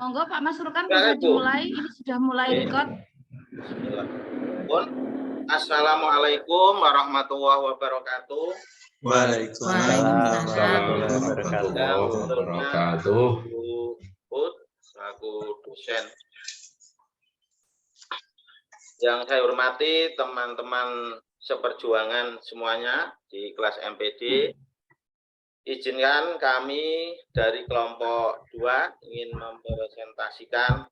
Monggo Pak Mas Rukan bisa dimulai. Ini sudah mulai record. Assalamualaikum warahmatullahi wabarakatuh. Waalaikumsalam warahmatullahi wabarakatuh. Selaku dosen yang saya hormati, teman-teman seperjuangan semuanya di kelas MPD, izinkan kami dari kelompok 2 ingin mempresentasikan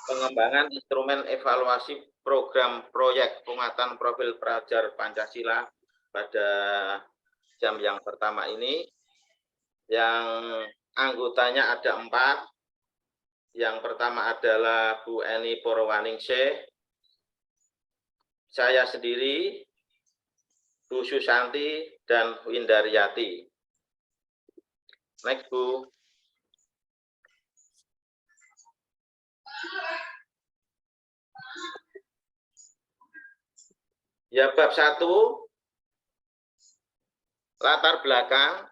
pengembangan instrumen evaluasi program proyek penguatan profil pelajar Pancasila pada jam yang pertama ini, yang anggotanya ada 4. Yang pertama adalah Bu Eni Purwaningsih, saya sendiri, Bu Susanti, dan Windaryati. Next, Bu. Ya, bab 1, latar belakang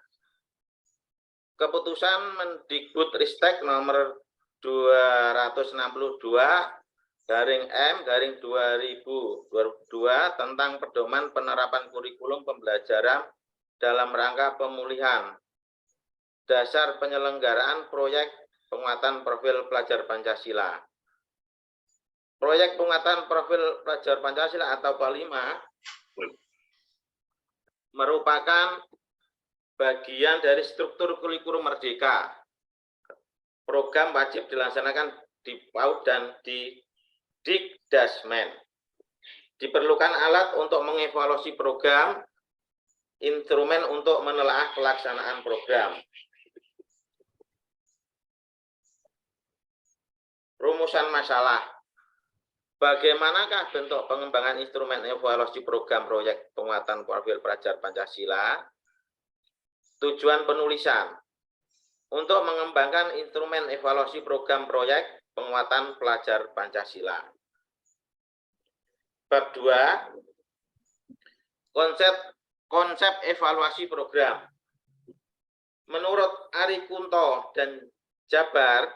keputusan Mendikbudristek nomor 262/M/2022 tentang pedoman penerapan kurikulum pembelajaran dalam rangka pemulihan dasar penyelenggaraan proyek penguatan profil pelajar Pancasila. Proyek penguatan profil pelajar Pancasila atau PA5 merupakan bagian dari struktur kurikulum merdeka. Program wajib dilaksanakan di PAUD dan di Dikdasmen. Diperlukan alat untuk mengevaluasi program, instrumen untuk menelaah pelaksanaan program. Rumusan masalah. Bagaimanakah bentuk pengembangan instrumen evaluasi program proyek penguatan profil pelajar Pancasila? Tujuan penulisan. Untuk mengembangkan instrumen evaluasi program proyek penguatan pelajar Pancasila. Bab 2, konsep evaluasi program. Menurut Ari Kunto dan Jabar,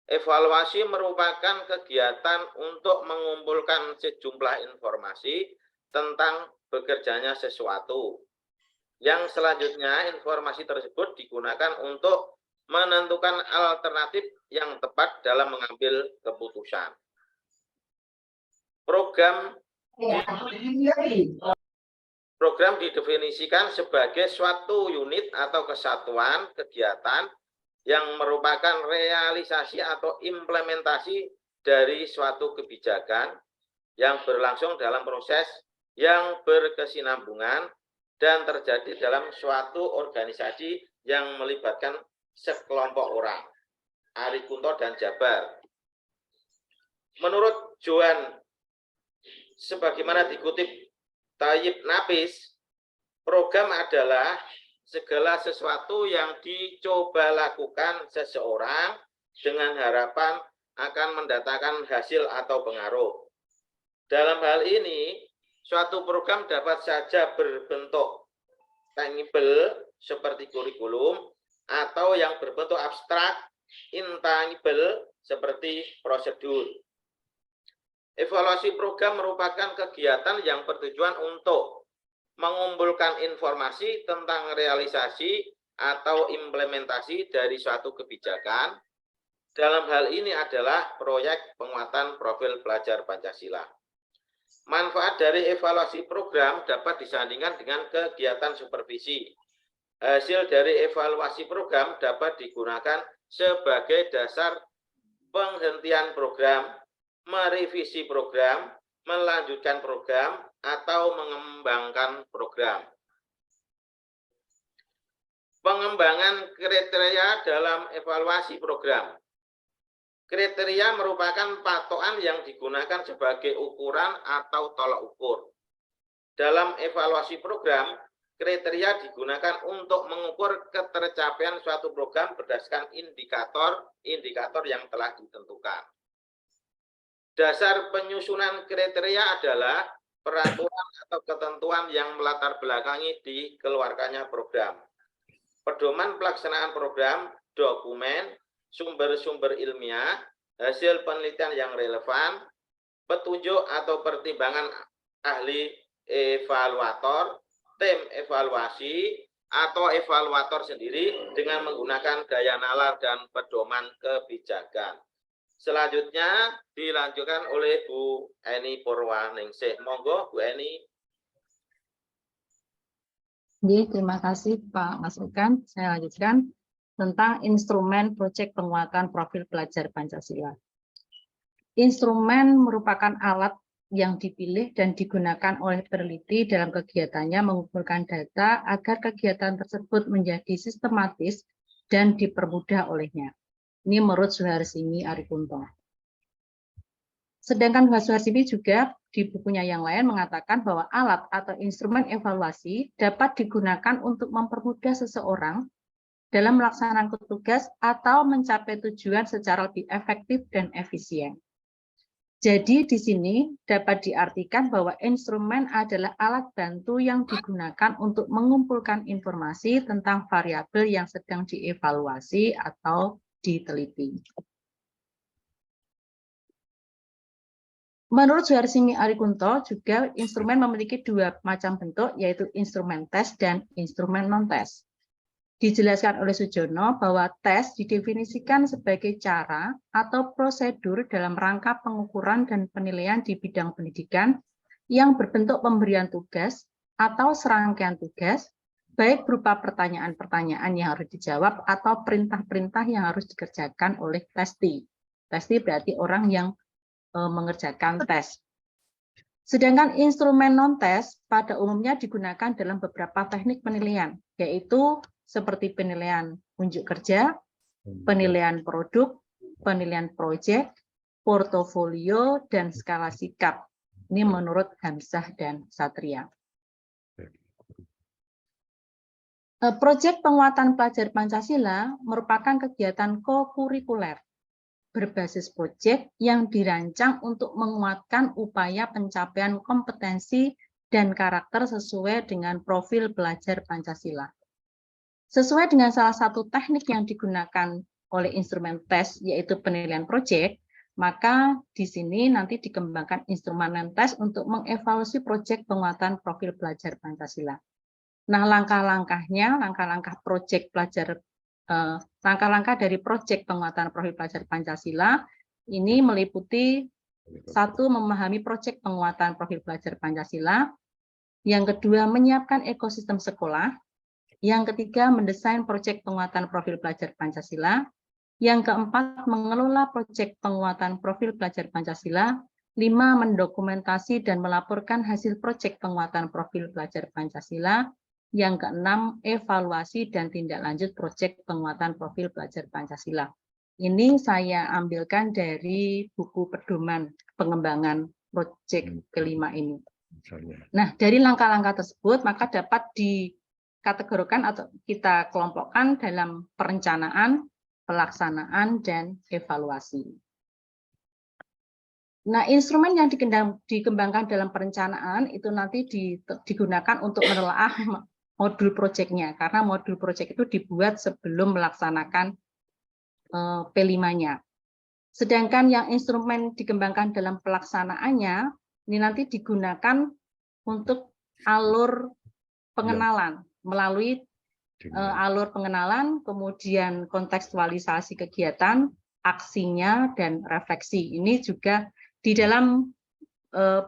evaluasi merupakan kegiatan untuk mengumpulkan sejumlah informasi tentang bekerjanya sesuatu. Yang selanjutnya, informasi tersebut digunakan untuk menentukan alternatif yang tepat dalam mengambil keputusan. Program didefinisikan sebagai suatu unit atau kesatuan kegiatan yang merupakan realisasi atau implementasi dari suatu kebijakan yang berlangsung dalam proses yang berkesinambungan dan terjadi dalam suatu organisasi yang melibatkan sekelompok orang. Ari Kunto dan Jabar. Menurut Joan, sebagaimana dikutip Tayyib Nafis, program adalah segala sesuatu yang dicoba lakukan seseorang dengan harapan akan mendatangkan hasil atau pengaruh. Dalam hal ini, suatu program dapat saja berbentuk tangible seperti kurikulum, atau yang berbentuk abstrak, intangible, seperti prosedur. Evaluasi program merupakan kegiatan yang bertujuan untuk mengumpulkan informasi tentang realisasi atau implementasi dari suatu kebijakan. Dalam hal ini adalah proyek penguatan profil pelajar Pancasila. Manfaat dari evaluasi program dapat disandingkan dengan kegiatan supervisi. Hasil dari evaluasi program dapat digunakan sebagai dasar penghentian program, merevisi program, melanjutkan program, atau mengembangkan program. Pengembangan kriteria dalam evaluasi program. Kriteria merupakan patokan yang digunakan sebagai ukuran atau tolak ukur. Dalam evaluasi program, kriteria digunakan untuk mengukur ketercapaian suatu program berdasarkan indikator yang telah ditentukan. Dasar penyusunan kriteria adalah peraturan atau ketentuan yang melatar belakangi dikeluarkannya program. Pedoman pelaksanaan program, dokumen, sumber-sumber ilmiah, hasil penelitian yang relevan, petunjuk atau pertimbangan ahli evaluator, tim evaluasi, atau evaluator sendiri dengan menggunakan gaya nalar dan pedoman kebijakan. Selanjutnya dilanjutkan oleh Bu Eni Purwaningsih. Monggo Bu Eni. Terima kasih Pak Masukan. Saya lanjutkan tentang instrumen proyek penguatan profil pelajar Pancasila. Instrumen merupakan alat yang dipilih dan digunakan oleh peneliti dalam kegiatannya mengumpulkan data agar kegiatan tersebut menjadi sistematis dan dipermudah olehnya. Ini menurut Suharsini Arikunto. Sedangkan Suharsini juga di bukunya yang lain mengatakan bahwa alat atau instrumen evaluasi dapat digunakan untuk mempermudah seseorang dalam melaksanakan tugas atau mencapai tujuan secara lebih efektif dan efisien. Jadi di sini dapat diartikan bahwa instrumen adalah alat bantu yang digunakan untuk mengumpulkan informasi tentang variabel yang sedang dievaluasi atau diteliti. Menurut Suharsini Arikunto juga instrumen memiliki dua macam bentuk, yaitu instrumen tes dan instrumen non-tes. Dijelaskan oleh Sujono bahwa tes didefinisikan sebagai cara atau prosedur dalam rangka pengukuran dan penilaian di bidang pendidikan yang berbentuk pemberian tugas atau serangkaian tugas, baik berupa pertanyaan-pertanyaan yang harus dijawab atau perintah-perintah yang harus dikerjakan oleh testi. Testi berarti orang yang mengerjakan tes. Sedangkan instrumen non-tes pada umumnya digunakan dalam beberapa teknik penilaian, yaitu seperti penilaian unjuk kerja, penilaian produk, penilaian proyek, portofolio, dan skala sikap. Ini menurut Hamzah dan Satria. Proyek penguatan pelajar Pancasila merupakan kegiatan kokurikuler berbasis proyek yang dirancang untuk menguatkan upaya pencapaian kompetensi dan karakter sesuai dengan profil pelajar Pancasila. Sesuai dengan salah satu teknik yang digunakan oleh instrumen tes, yaitu penilaian proyek, maka di sini nanti dikembangkan instrumen tes untuk mengevaluasi proyek penguatan profil pelajar Pancasila. Nah, langkah-langkah dari proyek penguatan profil pelajar Pancasila ini meliputi satu, memahami proyek penguatan profil pelajar Pancasila, yang kedua, menyiapkan ekosistem sekolah, yang ketiga, mendesain proyek penguatan profil pelajar Pancasila, yang keempat, mengelola proyek penguatan profil pelajar Pancasila, 5, mendokumentasi dan melaporkan hasil proyek penguatan profil pelajar Pancasila, yang keenam, evaluasi dan tindak lanjut proyek penguatan profil pelajar Pancasila. Ini saya ambilkan dari buku pedoman pengembangan proyek kelima ini. Nah, dari langkah-langkah tersebut maka dapat dikategorikan atau kita kelompokkan dalam perencanaan, pelaksanaan, dan evaluasi. Nah, instrumen yang dikembangkan dalam perencanaan itu nanti digunakan untuk menelaah modul proyeknya, karena modul proyek itu dibuat sebelum melaksanakan P5-nya. Sedangkan yang instrumen dikembangkan dalam pelaksanaannya, ini nanti digunakan untuk alur pengenalan, melalui alur pengenalan, kemudian kontekstualisasi kegiatan, aksinya, dan refleksi. Ini juga di dalam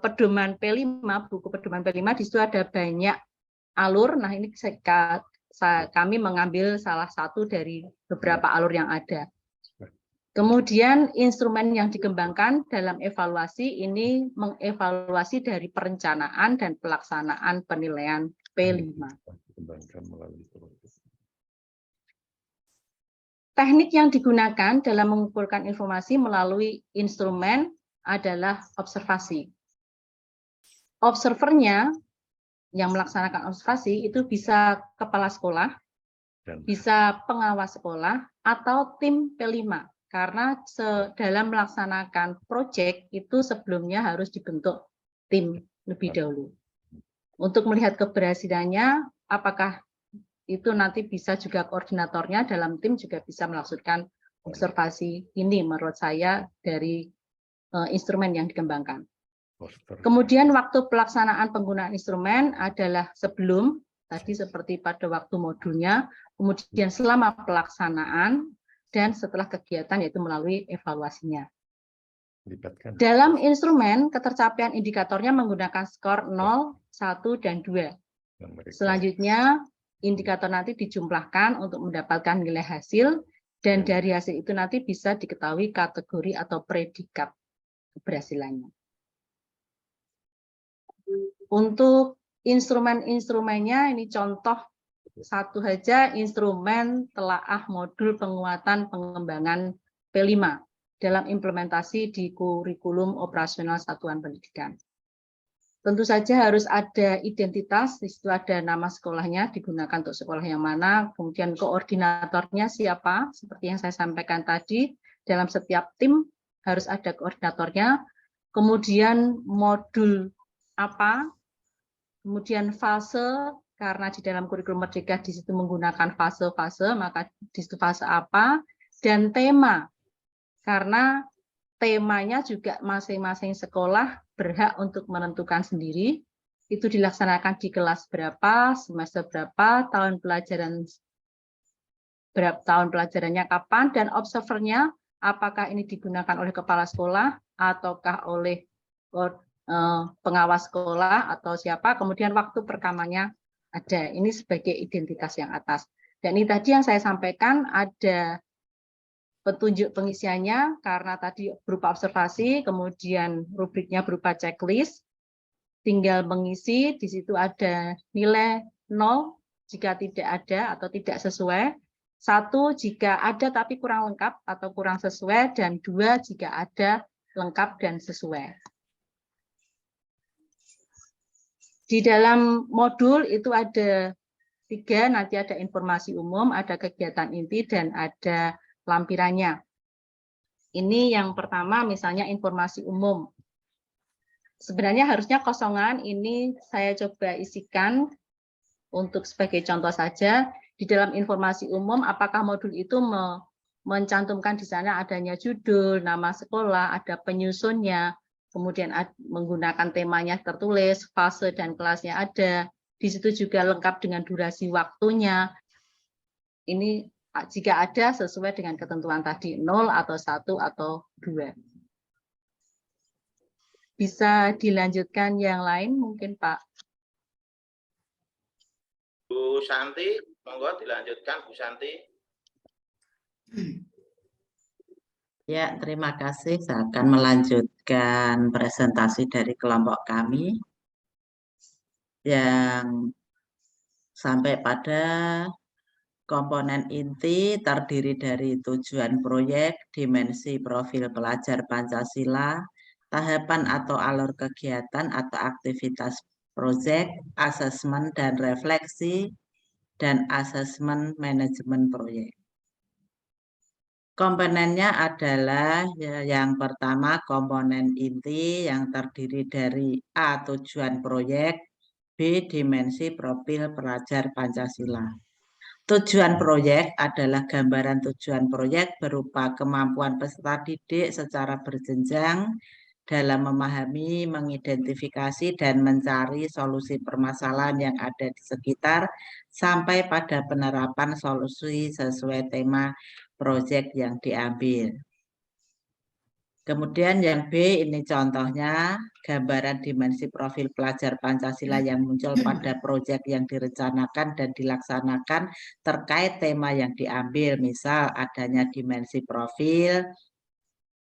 pedoman P5, buku pedoman P5, di situ ada banyak alur. Nah, ini kami mengambil salah satu dari beberapa alur yang ada. Kemudian instrumen yang dikembangkan dalam evaluasi ini mengevaluasi dari perencanaan dan pelaksanaan penilaian P5. Teknik yang digunakan dalam mengumpulkan informasi melalui instrumen adalah observasi. Observernya yang melaksanakan observasi itu bisa kepala sekolah, bisa pengawas sekolah, atau tim P5. Karena dalam melaksanakan proyek itu sebelumnya harus dibentuk tim lebih dahulu. Untuk melihat keberhasilannya, apakah itu nanti bisa juga koordinatornya dalam tim juga bisa melakukan observasi ini menurut saya dari instrumen yang dikembangkan. Kemudian waktu pelaksanaan penggunaan instrumen adalah sebelum, tadi seperti pada waktu modulnya, kemudian selama pelaksanaan, dan setelah kegiatan yaitu melalui evaluasinya. Dalam instrumen, ketercapaian indikatornya menggunakan skor 0, 1, dan 2. Selanjutnya, indikator nanti dijumlahkan untuk mendapatkan nilai hasil, dan dari hasil itu nanti bisa diketahui kategori atau predikat keberhasilannya. Untuk instrumen-instrumennya, ini contoh satu saja, instrumen telaah modul penguatan pengembangan P5 dalam implementasi di kurikulum operasional satuan pendidikan. Tentu saja harus ada identitas, di situ ada nama sekolahnya, digunakan untuk sekolah yang mana, kemudian koordinatornya siapa, seperti yang saya sampaikan tadi, dalam setiap tim harus ada koordinatornya, kemudian modul apa, kemudian fase, karena di dalam kurikulum Merdeka di situ menggunakan fase-fase, maka di situ fase apa, dan tema, karena temanya juga masing-masing sekolah berhak untuk menentukan sendiri, itu dilaksanakan di kelas berapa, semester berapa, tahun pelajarannya kapan, dan observernya apakah ini digunakan oleh kepala sekolah ataukah oleh pengawas sekolah atau siapa, kemudian waktu perekamannya ada. Ini sebagai identitas yang atas. Dan ini tadi yang saya sampaikan, ada petunjuk pengisiannya karena tadi berupa observasi, kemudian rubriknya berupa checklist, tinggal mengisi, di situ ada nilai 0 jika tidak ada atau tidak sesuai, 1 jika ada tapi kurang lengkap atau kurang sesuai, dan 2 jika ada lengkap dan sesuai. Di dalam modul itu ada 3, nanti ada informasi umum, ada kegiatan inti, dan ada lampirannya. Ini yang pertama, misalnya informasi umum. Sebenarnya harusnya kosongan, ini saya coba isikan untuk sebagai contoh saja. Di dalam informasi umum, apakah modul itu mencantumkan di sana adanya judul, nama sekolah, ada penyusunnya, kemudian menggunakan temanya tertulis, fase dan kelasnya ada. Di situ juga lengkap dengan durasi waktunya. Ini jika ada sesuai dengan ketentuan tadi, 0 atau 1 atau 2. Bisa dilanjutkan yang lain mungkin Pak. Bu Santi, monggo dilanjutkan Bu Santi. Ya, terima kasih. Saya akan melanjutkan presentasi dari kelompok kami yang sampai pada komponen inti terdiri dari tujuan proyek, dimensi profil pelajar Pancasila, tahapan atau alur kegiatan atau aktivitas proyek, asesmen dan refleksi, dan asesmen manajemen proyek. Komponennya adalah yang pertama komponen inti yang terdiri dari A. Tujuan proyek, B. Dimensi profil pelajar Pancasila. Tujuan proyek adalah gambaran tujuan proyek berupa kemampuan peserta didik secara berjenjang dalam memahami, mengidentifikasi, dan mencari solusi permasalahan yang ada di sekitar sampai pada penerapan solusi sesuai tema proyek yang diambil. Kemudian yang B ini contohnya gambaran dimensi profil pelajar Pancasila yang muncul pada proyek yang direncanakan dan dilaksanakan terkait tema yang diambil. Misal adanya dimensi profil,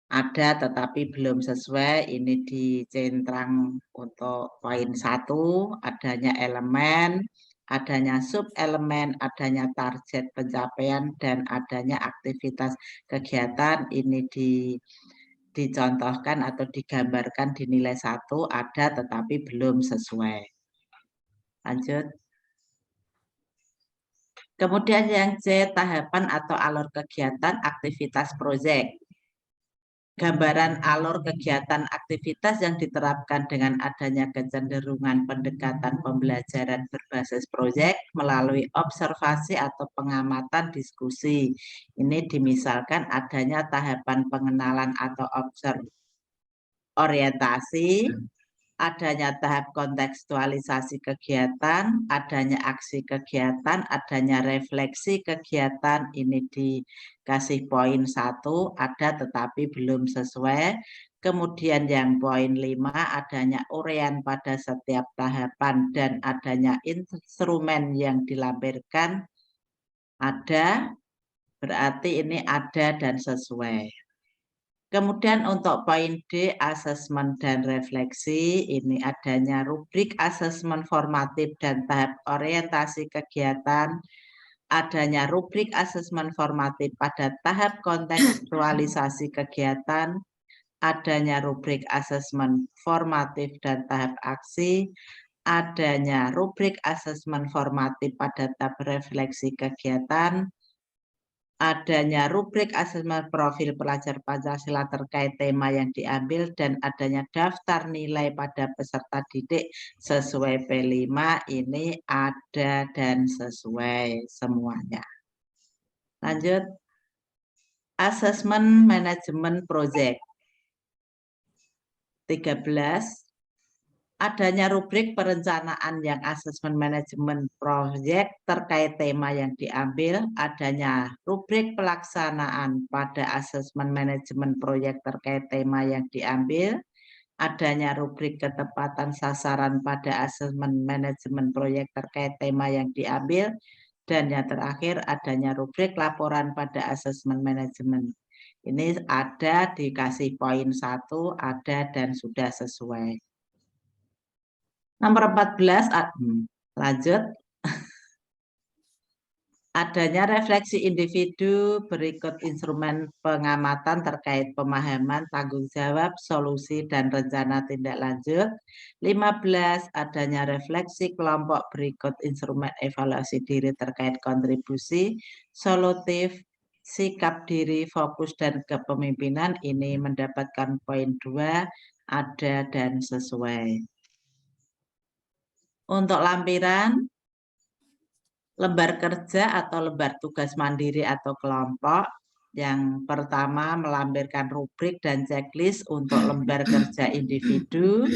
ada tetapi belum sesuai, ini dicentrang untuk poin 1, adanya elemen, adanya sub-elemen, adanya target pencapaian, dan adanya aktivitas kegiatan, ini dicontohkan atau digambarkan di nilai 1, ada tetapi belum sesuai. Lanjut. Kemudian yang C, tahapan atau alur kegiatan aktivitas proyek. gambaran alur kegiatan aktivitas yang diterapkan dengan adanya kecenderungan pendekatan pembelajaran berbasis proyek melalui observasi atau pengamatan diskusi. Ini dimisalkan adanya tahapan pengenalan atau orientasi, adanya tahap kontekstualisasi kegiatan, adanya aksi kegiatan, adanya refleksi kegiatan, ini dikasih poin 1, ada tetapi belum sesuai. Kemudian yang poin 5, adanya uraian pada setiap tahapan dan adanya instrumen yang dilampirkan, ada, berarti ini ada dan sesuai. Kemudian untuk poin D, asesmen dan refleksi, ini adanya rubrik asesmen formatif dan tahap orientasi kegiatan, adanya rubrik asesmen formatif pada tahap kontekstualisasi kegiatan, adanya rubrik asesmen formatif dan tahap aksi, adanya rubrik asesmen formatif pada tahap refleksi kegiatan, adanya rubrik asesmen profil pelajar Pancasila terkait tema yang diambil, dan adanya daftar nilai pada peserta didik sesuai P5, ini ada dan sesuai semuanya. Lanjut, asesmen manajemen proyek. 13. Adanya rubrik perencanaan yang asesmen manajemen proyek terkait tema yang diambil, adanya rubrik pelaksanaan pada asesmen manajemen proyek terkait tema yang diambil, adanya rubrik ketepatan sasaran pada asesmen manajemen proyek terkait tema yang diambil, dan yang terakhir adanya rubrik laporan pada asesmen manajemen. Ini ada, dikasih poin 1, ada dan sudah sesuai. Nomor 14, lanjut. Adanya refleksi individu, berikut instrumen pengamatan terkait pemahaman, tanggung jawab, solusi, dan rencana tindak lanjut. 15, adanya refleksi kelompok, berikut instrumen evaluasi diri terkait kontribusi, solutif, sikap diri, fokus, dan kepemimpinan. Ini mendapatkan poin 2, ada dan sesuai. Untuk lampiran, lembar kerja atau lembar tugas mandiri atau kelompok. Yang pertama melampirkan rubrik dan checklist untuk lembar kerja individu,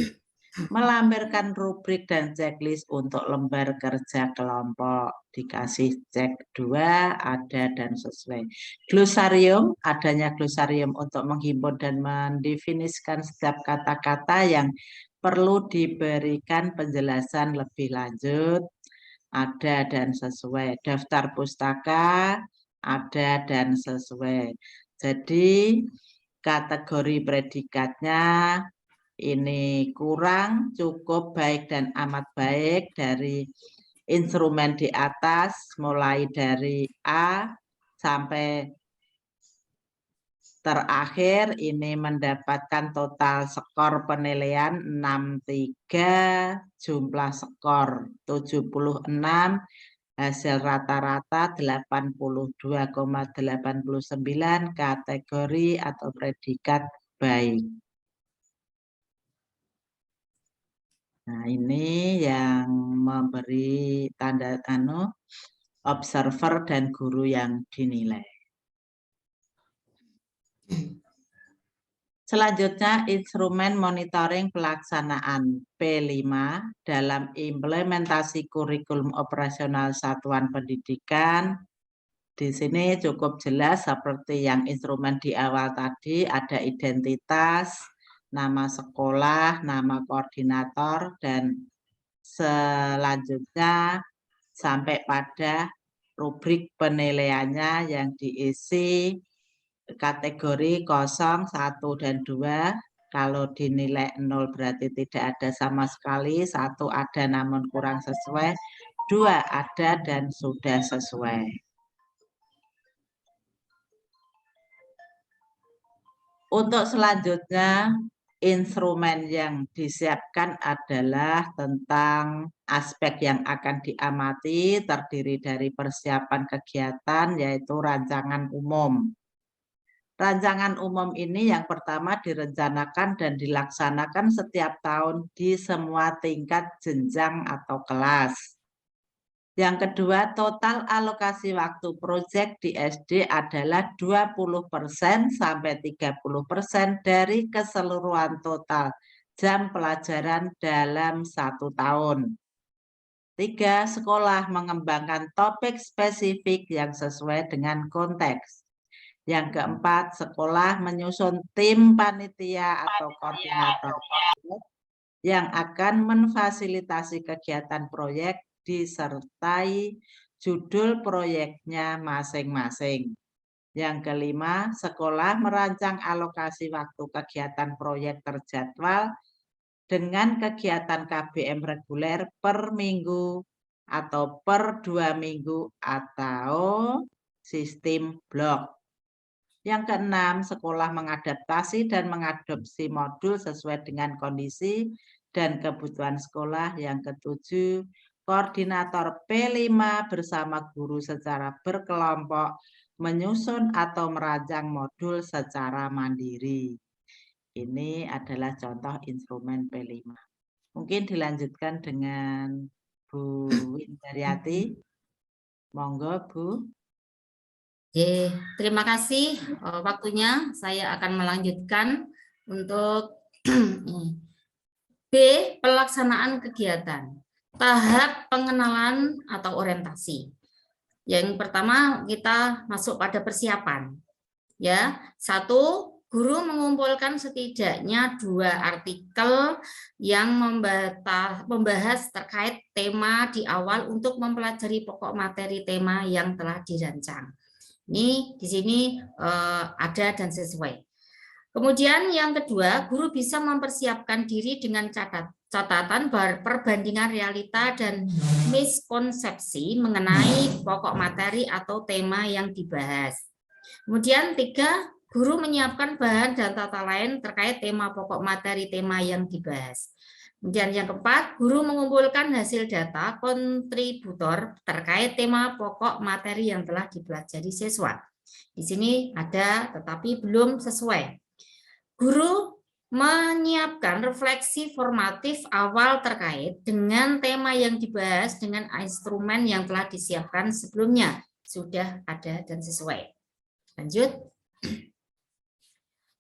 melampirkan rubrik dan checklist untuk lembar kerja kelompok. Dikasih cek 2, ada dan sesuai. Glosarium, adanya glosarium untuk menghimpun dan mendefinisikan setiap kata-kata yang perlu diberikan penjelasan lebih lanjut, ada dan sesuai. Daftar pustaka, ada dan sesuai. Jadi kategori predikatnya ini kurang, cukup, baik, dan amat baik dari instrumen di atas, mulai dari A sampai terakhir ini mendapatkan total skor penilaian 63, jumlah skor 76, hasil rata-rata 82,89, kategori atau predikat baik. Nah, ini yang memberi tanda observer dan guru yang dinilai. Selanjutnya, instrumen monitoring pelaksanaan P5 dalam implementasi kurikulum operasional satuan pendidikan. Di sini cukup jelas seperti yang instrumen di awal tadi, ada identitas, nama sekolah, nama koordinator, dan selanjutnya sampai pada rubrik penilaiannya yang diisi kategori 0, 1, dan 2. Kalau dinilai 0 berarti tidak ada sama sekali, 1 ada namun kurang sesuai, 2 ada dan sudah sesuai. Untuk selanjutnya, instrumen yang disiapkan adalah tentang aspek yang akan diamati, terdiri dari persiapan kegiatan, yaitu rancangan umum. Rancangan umum ini yang pertama direncanakan dan dilaksanakan setiap tahun di semua tingkat jenjang atau kelas. Yang kedua, total alokasi waktu proyek di SD adalah 20% sampai 30% dari keseluruhan total jam pelajaran dalam 1 tahun. 3, sekolah mengembangkan topik spesifik yang sesuai dengan konteks. Yang keempat, sekolah menyusun tim panitia atau koordinator yang akan memfasilitasi kegiatan proyek disertai judul proyeknya masing-masing. Yang kelima, sekolah merancang alokasi waktu kegiatan proyek terjadwal dengan kegiatan KBM reguler per minggu atau per 2 minggu atau sistem blok. Yang keenam, sekolah mengadaptasi dan mengadopsi modul sesuai dengan kondisi dan kebutuhan sekolah. Yang ketujuh, koordinator P5 bersama guru secara berkelompok menyusun atau merancang modul secara mandiri. Ini adalah contoh instrumen P5. Mungkin dilanjutkan dengan Bu Windaryati. Monggo, Bu. Oke, terima kasih waktunya. Saya akan melanjutkan untuk B, pelaksanaan kegiatan. Tahap pengenalan atau orientasi. Yang pertama kita masuk pada persiapan. Ya, 1, guru mengumpulkan setidaknya 2 artikel yang membahas terkait tema di awal untuk mempelajari pokok materi tema yang telah dirancang. Ini di sini ada dan sesuai. Kemudian yang kedua, guru bisa mempersiapkan diri dengan catatan perbandingan realita dan miskonsepsi mengenai pokok materi atau tema yang dibahas. Kemudian 3, guru menyiapkan bahan dan tata lain terkait tema pokok materi tema yang dibahas. Kemudian yang keempat, guru mengumpulkan hasil data kontributor terkait tema pokok materi yang telah dipelajari siswa. Di sini ada tetapi belum sesuai. Guru menyiapkan refleksi formatif awal terkait dengan tema yang dibahas dengan instrumen yang telah disiapkan sebelumnya. Sudah ada dan sesuai. Lanjut.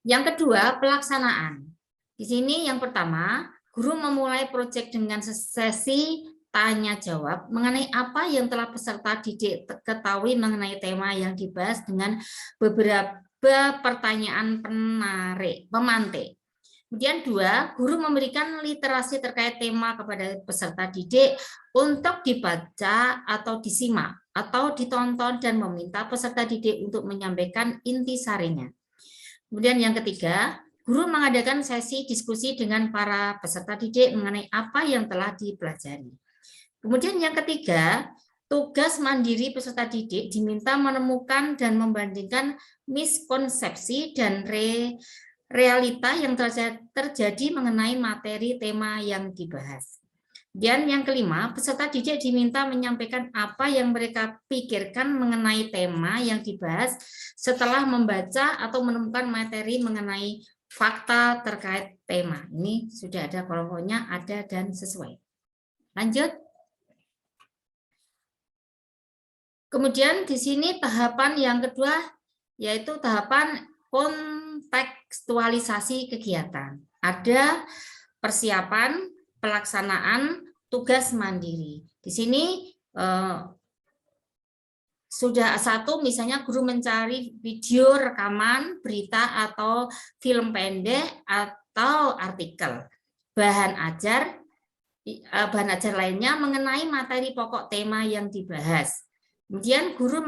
Yang kedua, pelaksanaan. Di sini yang pertama, guru memulai proyek dengan sesi tanya jawab mengenai apa yang telah peserta didik ketahui mengenai tema yang dibahas dengan beberapa pertanyaan pemantik. Kemudian 2, guru memberikan literasi terkait tema kepada peserta didik untuk dibaca atau disimak atau ditonton dan meminta peserta didik untuk menyampaikan intisarinya. Kemudian yang ketiga, guru mengadakan sesi diskusi dengan para peserta didik mengenai apa yang telah dipelajari. Kemudian yang ketiga, tugas mandiri peserta didik diminta menemukan dan membandingkan miskonsepsi dan realita yang terjadi mengenai materi tema yang dibahas. Dan yang kelima, peserta didik diminta menyampaikan apa yang mereka pikirkan mengenai tema yang dibahas setelah membaca atau menemukan materi mengenai fakta terkait tema. Ini sudah ada kelompoknya, ada dan sesuai. Lanjut. Kemudian di sini tahapan yang kedua, yaitu tahapan kontekstualisasi kegiatan. Ada persiapan, pelaksanaan, tugas mandiri. Di sini sudah 1, misalnya guru mencari video rekaman, berita atau film pendek atau artikel. Bahan ajar lainnya mengenai materi pokok tema yang dibahas. Kemudian guru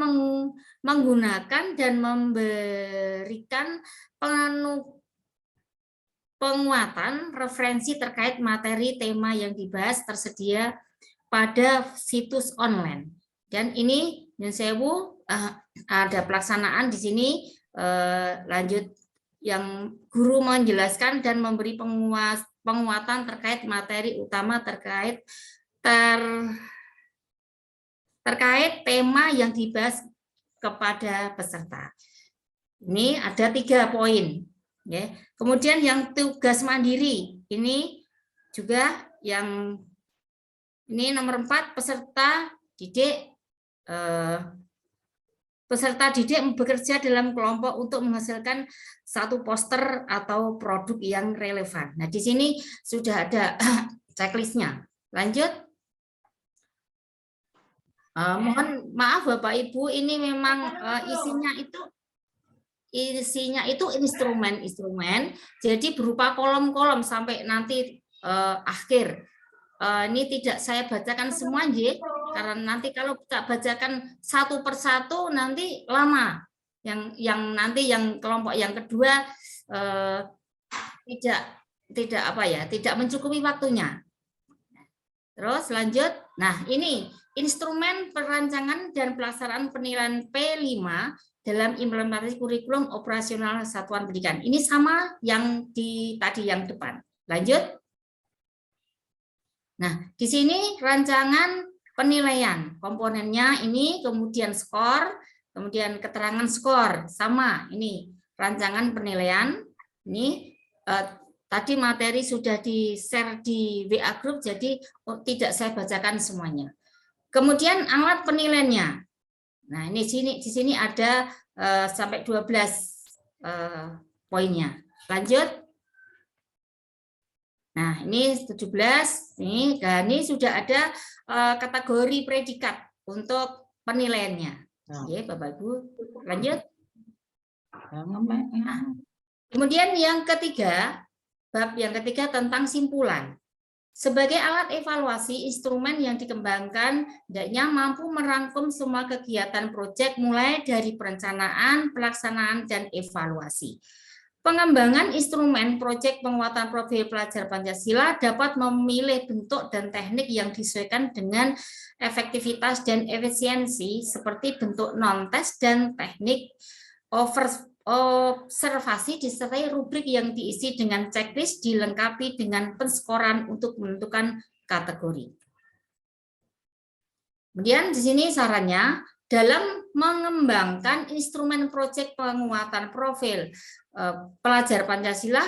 menggunakan dan memberikan penguatan referensi terkait materi tema yang dibahas tersedia pada situs online. Dan ini Nyunsewu ada pelaksanaan di sini. Lanjut, yang guru menjelaskan dan memberi penguatan terkait materi utama terkait tema yang dibahas kepada peserta. Ini ada 3 poin. Ya. Kemudian yang tugas mandiri, ini juga yang ini nomor 4, peserta didik bekerja dalam kelompok untuk menghasilkan satu poster atau produk yang relevan. Nah, di sini sudah ada checklistnya. Lanjut. Mohon maaf Bapak Ibu, ini memang isinya itu instrumen-instrumen, jadi berupa kolom-kolom sampai nanti akhir. Ini tidak saya bacakan semua, J, karena nanti kalau kita bacakan satu persatu nanti lama. Yang kelompok yang kedua tidak mencukupi waktunya. Terus lanjut. Nah, ini instrumen perancangan dan pelaksanaan penilaian P5 dalam implementasi kurikulum operasional satuan pendidikan. Ini sama yang tadi yang depan. Lanjut. Nah, di sini rancangan penilaian. Komponennya ini, kemudian skor, kemudian keterangan skor. Sama, ini rancangan penilaian. Ini tadi materi sudah di-share di WA Group, jadi tidak saya bacakan semuanya. Kemudian alat penilaiannya. Nah, ini di sini ada sampai 12 poinnya. Lanjut. Nah, ini 17. Ini sudah ada kategori predikat untuk penilaiannya. Oke, Bapak Ibu. Lanjut. Nah, kemudian yang ketiga, bab yang ketiga tentang simpulan. Sebagai alat evaluasi, instrumen yang dikembangkan hendaknya mampu merangkum semua kegiatan proyek mulai dari perencanaan, pelaksanaan, dan evaluasi. Pengembangan instrumen proyek penguatan profil pelajar Pancasila dapat memilih bentuk dan teknik yang disesuaikan dengan efektivitas dan efisiensi seperti bentuk non-tes dan teknik observasi disertai rubrik yang diisi dengan checklist dilengkapi dengan penskoran untuk menentukan kategori. Kemudian di sini sarannya dalam mengembangkan instrumen proyek penguatan profil pelajar Pancasila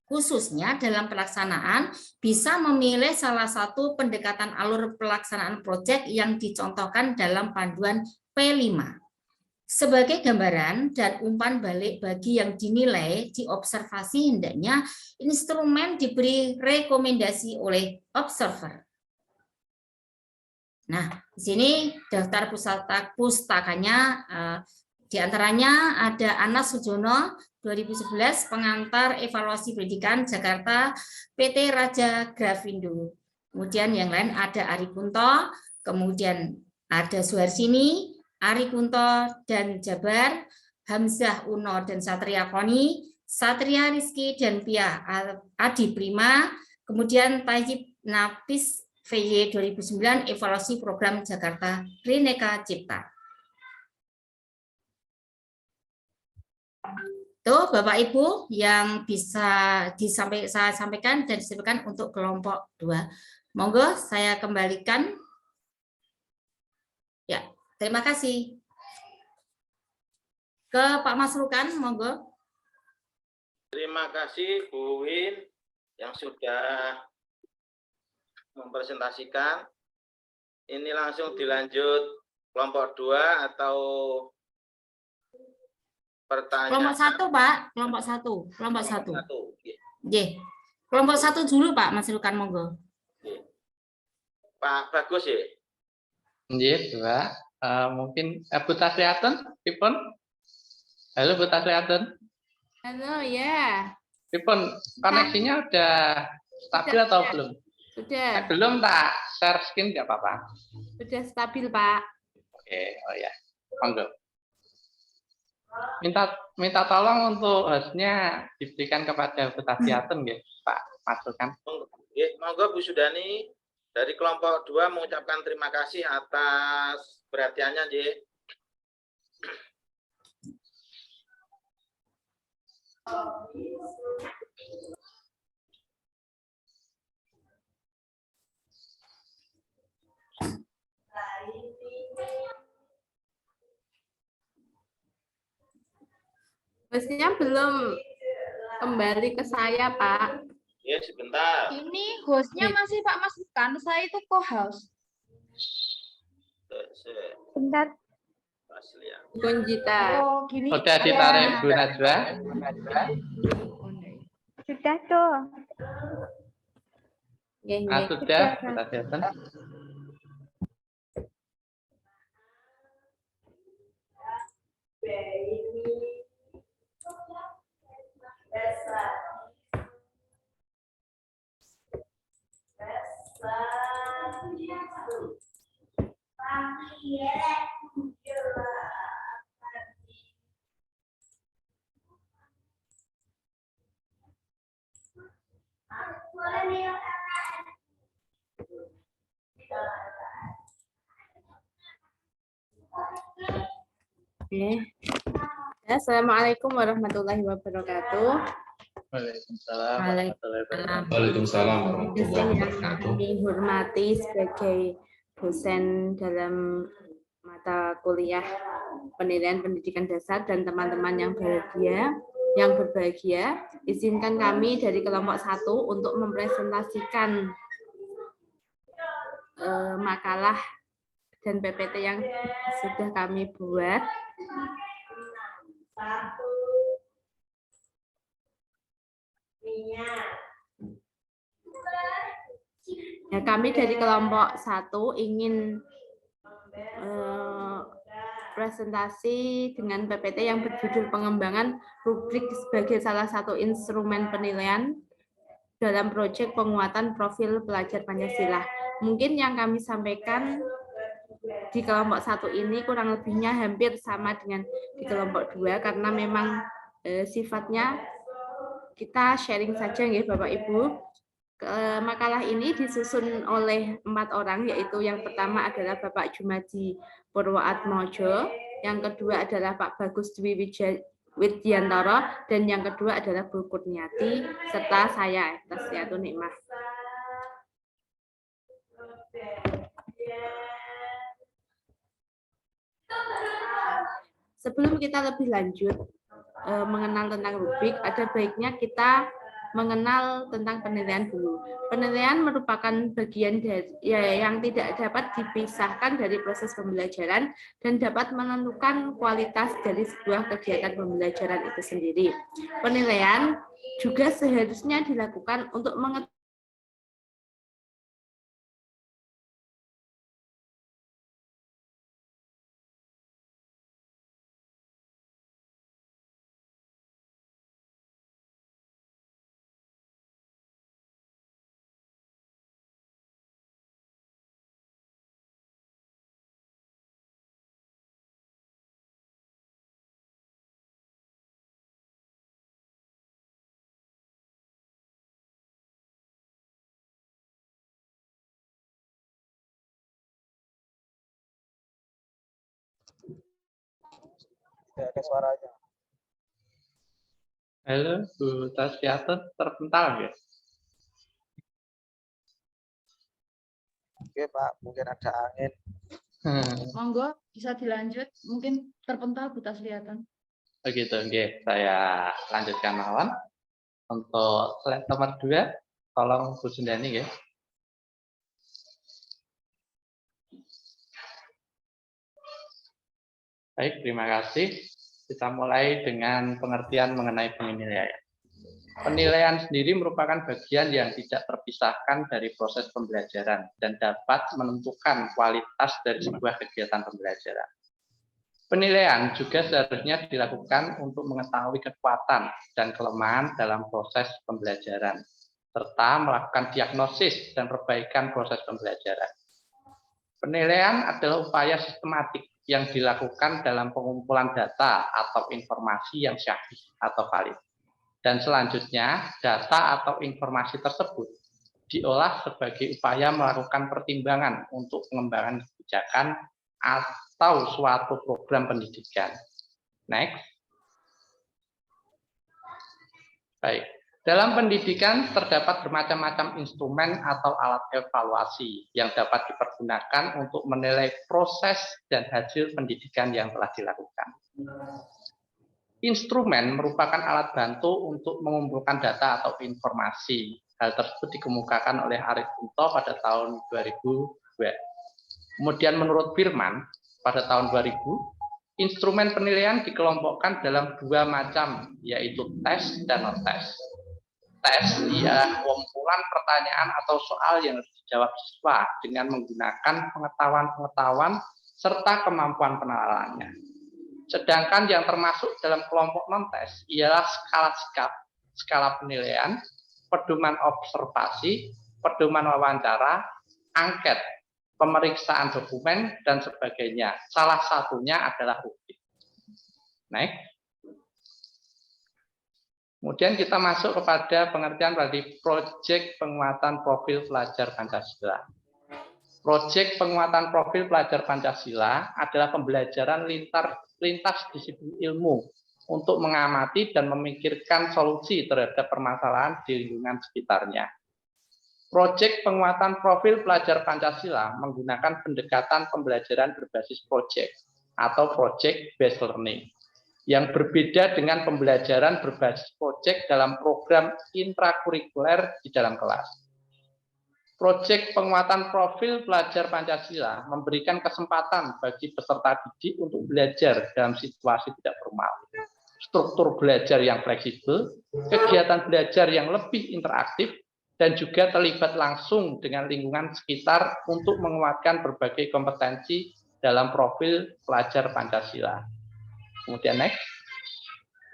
khususnya dalam pelaksanaan bisa memilih salah satu pendekatan alur pelaksanaan proyek yang dicontohkan dalam panduan P5. Sebagai gambaran dan umpan balik bagi yang dinilai diobservasi hendaknya instrumen diberi rekomendasi oleh observer. Nah, di sini daftar pustakanya diantaranya ada Anas Sujono 2011 pengantar evaluasi pendidikan Jakarta PT Raja Grafindo. Kemudian yang lain ada Ari Kunto, kemudian ada Suharsini, Ari Kunto dan Jabar, Hamzah Uno dan Satria Koni, Satria Rizky dan Pia Adi Prima, kemudian Tayyib Nafis VY 2009 evaluasi program Jakarta Bhinneka Cipta. Tuh Bapak Ibu yang bisa saya sampaikan dan disampaikan untuk kelompok 2. Monggo saya kembalikan. Ya, terima kasih. Ke Pak Masrukan, monggo. Terima kasih Bu Win yang sudah mempresentasikan. Ini langsung dilanjut kelompok 2 atau pertanyaan? Kelompok 1, Pak. Kelompok 1. Kelompok 1 dulu, Pak. Mas Rukan, monggo. Pak Bagus ya? Nggih, Pak. Mungkin Bu Tasliaten, Pipun. Halo Bu Tasliaten. Halo, ya. Pipun, koneksinya udah stabil atau belum? Sudah. Belum tak share screen nggak apa-apa. Sudah stabil, Pak. Oke, oh ya, monggo. Minta tolong untuk hostnya diberikan kepada Bu Tasliaten, nggih, Pak Masrukan. Monggo Bu Sudani dari kelompok 2 mengucapkan terima kasih atas perhatiannya, nggih. Hostnya belum kembali ke saya, Pak. Ya, sebentar. Ini hostnya masih Pak Mas Ikan, saya itu co-host. Bentar. Aslian. Gunjita. Oh, gini. Udah ditarik Bu Najwa. Sudah tuh. Sudah, kita siapkan. Oke. Assalamualaikum warahmatullahi wabarakatuh. Waalaikumsalam. Waalaikumsalam Dosen warahmatullahi yang wabarakatuh. kami hormati sebagai dosen dalam mata kuliah penilaian pendidikan dasar dan teman-teman yang berbahagia, izinkan kami dari kelompok 1 untuk mempresentasikan makalah dan PPT yang sudah kami buat. Ya, kami dari kelompok 1 ingin presentasi dengan PPT yang berjudul pengembangan rubrik sebagai salah satu instrumen penilaian dalam proyek penguatan profil pelajar Pancasila. Mungkin yang kami sampaikan di kelompok 1 ini kurang lebihnya hampir sama dengan di kelompok 2 karena memang sifatnya kita sharing saja ya Bapak Ibu. Makalah ini disusun oleh 4 orang, yaitu yang pertama adalah Bapak Jumadi Purwoatmojo, yang kedua adalah Pak Bagus Dwi Widyantoro, dan yang kedua adalah Bu Kurniati, serta saya, Tasliatun Nikmah. Sebelum kita lebih lanjut mengenal tentang rubrik, ada baiknya kita mengenal tentang penilaian dulu. Penilaian merupakan bagian dari yang tidak dapat dipisahkan dari proses pembelajaran dan dapat menentukan kualitas dari sebuah kegiatan pembelajaran itu sendiri. Penilaian juga seharusnya dilakukan untuk mengetahui ada suaranya. Halo, Bu Tasliatun, terpental ya? Oke Pak, mungkin ada angin. Monggo bisa dilanjut, mungkin terpental Bu Tasliatun. Begitu, oke. Saya lanjutkan mawon. Untuk slide nomor 2, tolong Bu Sundani ya. Baik, terima kasih. Kita mulai dengan pengertian mengenai penilaian. Penilaian sendiri merupakan bagian yang tidak terpisahkan dari proses pembelajaran dan dapat menentukan kualitas dari sebuah kegiatan pembelajaran. Penilaian juga seharusnya dilakukan untuk mengetahui kekuatan dan kelemahan dalam proses pembelajaran, serta melakukan diagnosis dan perbaikan proses pembelajaran. Penilaian adalah upaya sistematik yang dilakukan dalam pengumpulan data atau informasi yang syahih atau valid. Dan selanjutnya, data atau informasi tersebut diolah sebagai upaya melakukan pertimbangan untuk pengembangan kebijakan atau suatu program pendidikan. Next. Baik. Dalam pendidikan terdapat bermacam-macam instrumen atau alat evaluasi yang dapat dipergunakan untuk menilai proses dan hasil pendidikan yang telah dilakukan. Instrumen merupakan alat bantu untuk mengumpulkan data atau informasi. Hal tersebut dikemukakan oleh Arif Punto pada tahun 2002. Kemudian menurut Firman, pada tahun 2000, instrumen penilaian dikelompokkan dalam dua macam, yaitu tes dan non-tes. Tes ialah kumpulan pertanyaan atau soal yang harus dijawab siswa dengan menggunakan pengetahuan-pengetahuan serta kemampuan peneralannya. Sedangkan yang termasuk dalam kelompok non-tes ialah skala sikap, skala penilaian, pedoman observasi, pedoman wawancara, angket, pemeriksaan dokumen, dan sebagainya. Salah satunya adalah rubrik. Next. Kemudian kita masuk kepada pengertian dari proyek penguatan profil pelajar Pancasila. Proyek penguatan profil pelajar Pancasila adalah pembelajaran lintas disiplin ilmu untuk mengamati dan memikirkan solusi terhadap permasalahan di lingkungan sekitarnya. Proyek penguatan profil pelajar Pancasila menggunakan pendekatan pembelajaran berbasis proyek atau project based learning yang berbeda dengan pembelajaran berbasis proyek dalam program intrakurikuler di dalam kelas. Proyek penguatan profil pelajar Pancasila memberikan kesempatan bagi peserta didik untuk belajar dalam situasi tidak formal, struktur belajar yang fleksibel, kegiatan belajar yang lebih interaktif, dan juga terlibat langsung dengan lingkungan sekitar untuk menguatkan berbagai kompetensi dalam profil pelajar Pancasila. Kemudian next.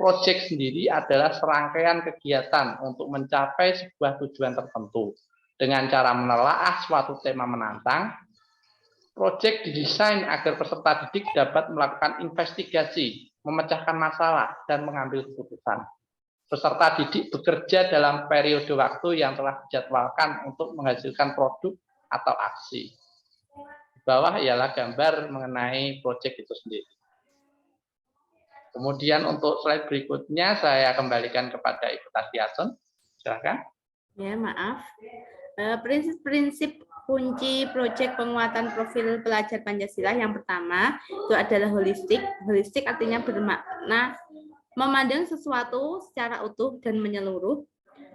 Proyek sendiri adalah serangkaian kegiatan untuk mencapai sebuah tujuan tertentu dengan cara menelaah suatu tema menantang. Proyek didesain agar peserta didik dapat melakukan investigasi, memecahkan masalah, dan mengambil keputusan. Peserta didik bekerja dalam periode waktu yang telah dijadwalkan untuk menghasilkan produk atau aksi. Di bawah ialah gambar mengenai proyek itu sendiri. Kemudian untuk slide berikutnya saya kembalikan kepada Ibu Tatiason. Silakan. Ya, maaf. Prinsip-prinsip kunci proyek penguatan profil pelajar Pancasila yang pertama itu adalah holistik. Holistik artinya bermakna memandang sesuatu secara utuh dan menyeluruh,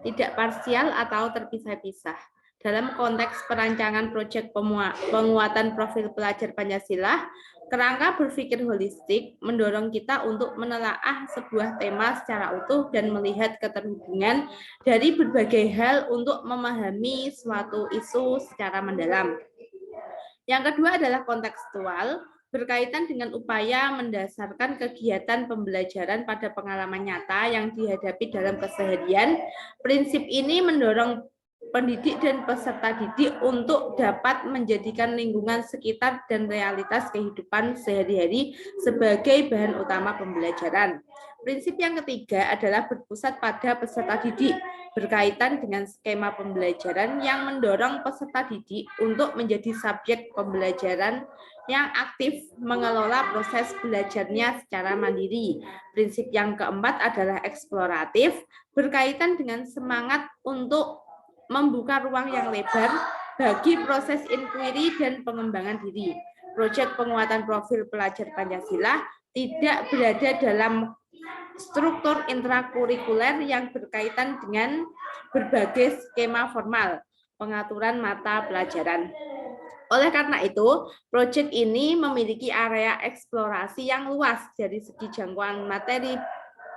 tidak parsial atau terpisah-pisah. Dalam konteks perancangan proyek penguatan profil pelajar Pancasila, kerangka berpikir holistik mendorong kita untuk menelaah sebuah tema secara utuh dan melihat keterhubungan dari berbagai hal untuk memahami suatu isu secara mendalam. Yang kedua adalah kontekstual, berkaitan dengan upaya mendasarkan kegiatan pembelajaran pada pengalaman nyata yang dihadapi dalam keseharian. Prinsip ini mendorong pendidik dan peserta didik untuk dapat menjadikan lingkungan sekitar dan realitas kehidupan sehari-hari sebagai bahan utama pembelajaran. Prinsip yang ketiga adalah berpusat pada peserta didik, berkaitan dengan skema pembelajaran yang mendorong peserta didik untuk menjadi subjek pembelajaran yang aktif mengelola proses belajarnya secara mandiri. Prinsip yang keempat adalah eksploratif, berkaitan dengan semangat untuk membuka ruang yang lebar bagi proses inquiry dan pengembangan diri. Proyek penguatan profil pelajar Pancasila tidak berada dalam struktur intrakurikuler yang berkaitan dengan berbagai skema formal pengaturan mata pelajaran. Oleh karena itu, proyek ini memiliki area eksplorasi yang luas dari segi jangkauan materi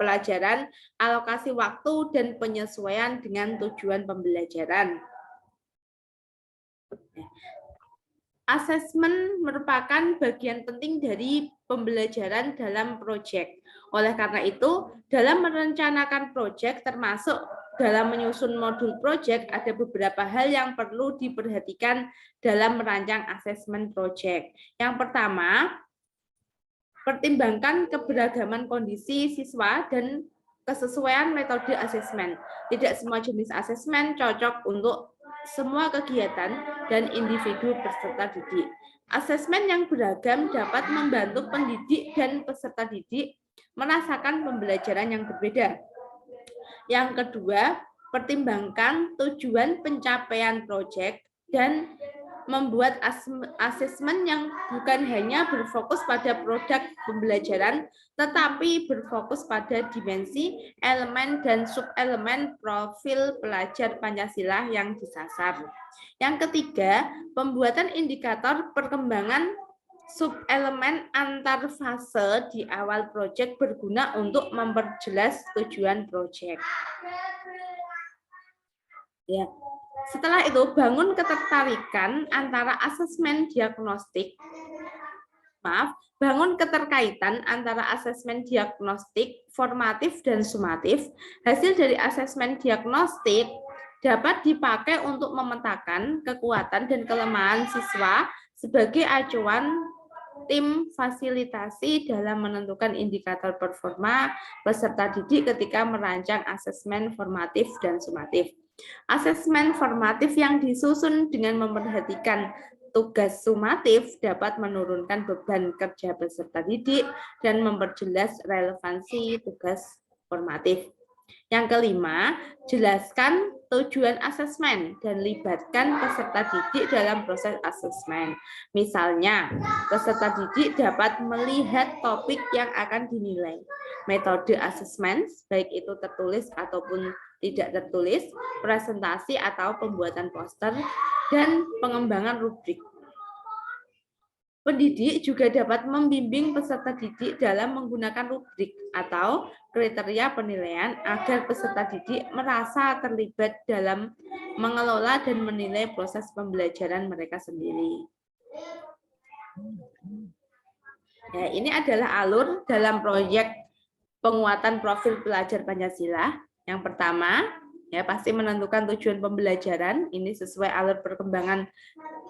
pelajaran, alokasi waktu, dan penyesuaian dengan tujuan pembelajaran. Asesmen merupakan bagian penting dari pembelajaran dalam proyek. Oleh karena itu, dalam merencanakan proyek termasuk dalam menyusun modul proyek ada beberapa hal yang perlu diperhatikan dalam merancang asesmen proyek. Yang pertama, pertimbangkan keberagaman kondisi siswa dan kesesuaian metode asesmen. Tidak semua jenis asesmen cocok untuk semua kegiatan dan individu peserta didik. Asesmen yang beragam dapat membantu pendidik dan peserta didik merasakan pembelajaran yang berbeda. Yang kedua, pertimbangkan tujuan pencapaian proyek dan membuat asesmen yang bukan hanya berfokus pada produk pembelajaran, tetapi berfokus pada dimensi, elemen, dan subelemen profil pelajar Pancasila yang disasar. Yang ketiga, pembuatan indikator perkembangan subelemen antar fase di awal proyek berguna untuk memperjelas tujuan proyek. Ya. Setelah itu, bangun ketertarikan antara asesmen diagnostik, bangun keterkaitan antara asesmen diagnostik, formatif, dan sumatif. Hasil dari asesmen diagnostik dapat dipakai untuk memetakan kekuatan dan kelemahan siswa sebagai acuan tim fasilitasi dalam menentukan indikator performa peserta didik ketika merancang asesmen formatif dan sumatif. Asesmen formatif yang disusun dengan memperhatikan tugas sumatif dapat menurunkan beban kerja peserta didik dan memperjelas relevansi tugas formatif. Yang kelima, jelaskan tujuan asesmen dan libatkan peserta didik dalam proses asesmen. Misalnya, peserta didik dapat melihat topik yang akan dinilai, metode asesmen, baik itu tertulis ataupun tidak tertulis, presentasi atau pembuatan poster, dan pengembangan rubrik. Pendidik juga dapat membimbing peserta didik dalam menggunakan rubrik atau kriteria penilaian agar peserta didik merasa terlibat dalam mengelola dan menilai proses pembelajaran mereka sendiri. Ya, ini adalah alur dalam proyek penguatan profil pelajar Pancasila. Yang pertama, ya pasti menentukan tujuan pembelajaran, ini sesuai alur perkembangan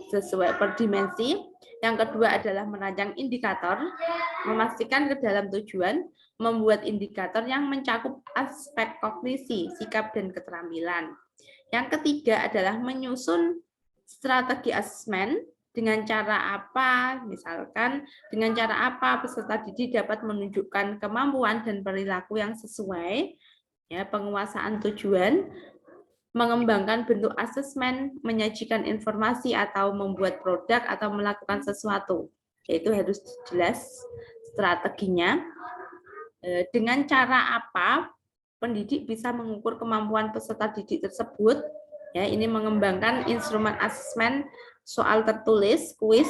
sesuai per dimensi. Yang kedua adalah merancang indikator, memastikan ke dalam tujuan, membuat indikator yang mencakup aspek kognisi, sikap, dan keterampilan. Yang ketiga adalah menyusun strategi asesmen, dengan cara apa, misalkan dengan cara apa peserta didik dapat menunjukkan kemampuan dan perilaku yang sesuai, ya, penguasaan tujuan, mengembangkan bentuk asesmen, menyajikan informasi atau membuat produk atau melakukan sesuatu. Yaitu harus jelas strateginya. Dengan cara apa pendidik bisa mengukur kemampuan peserta didik tersebut. Ya, ini mengembangkan instrumen asesmen, soal tertulis, kuis,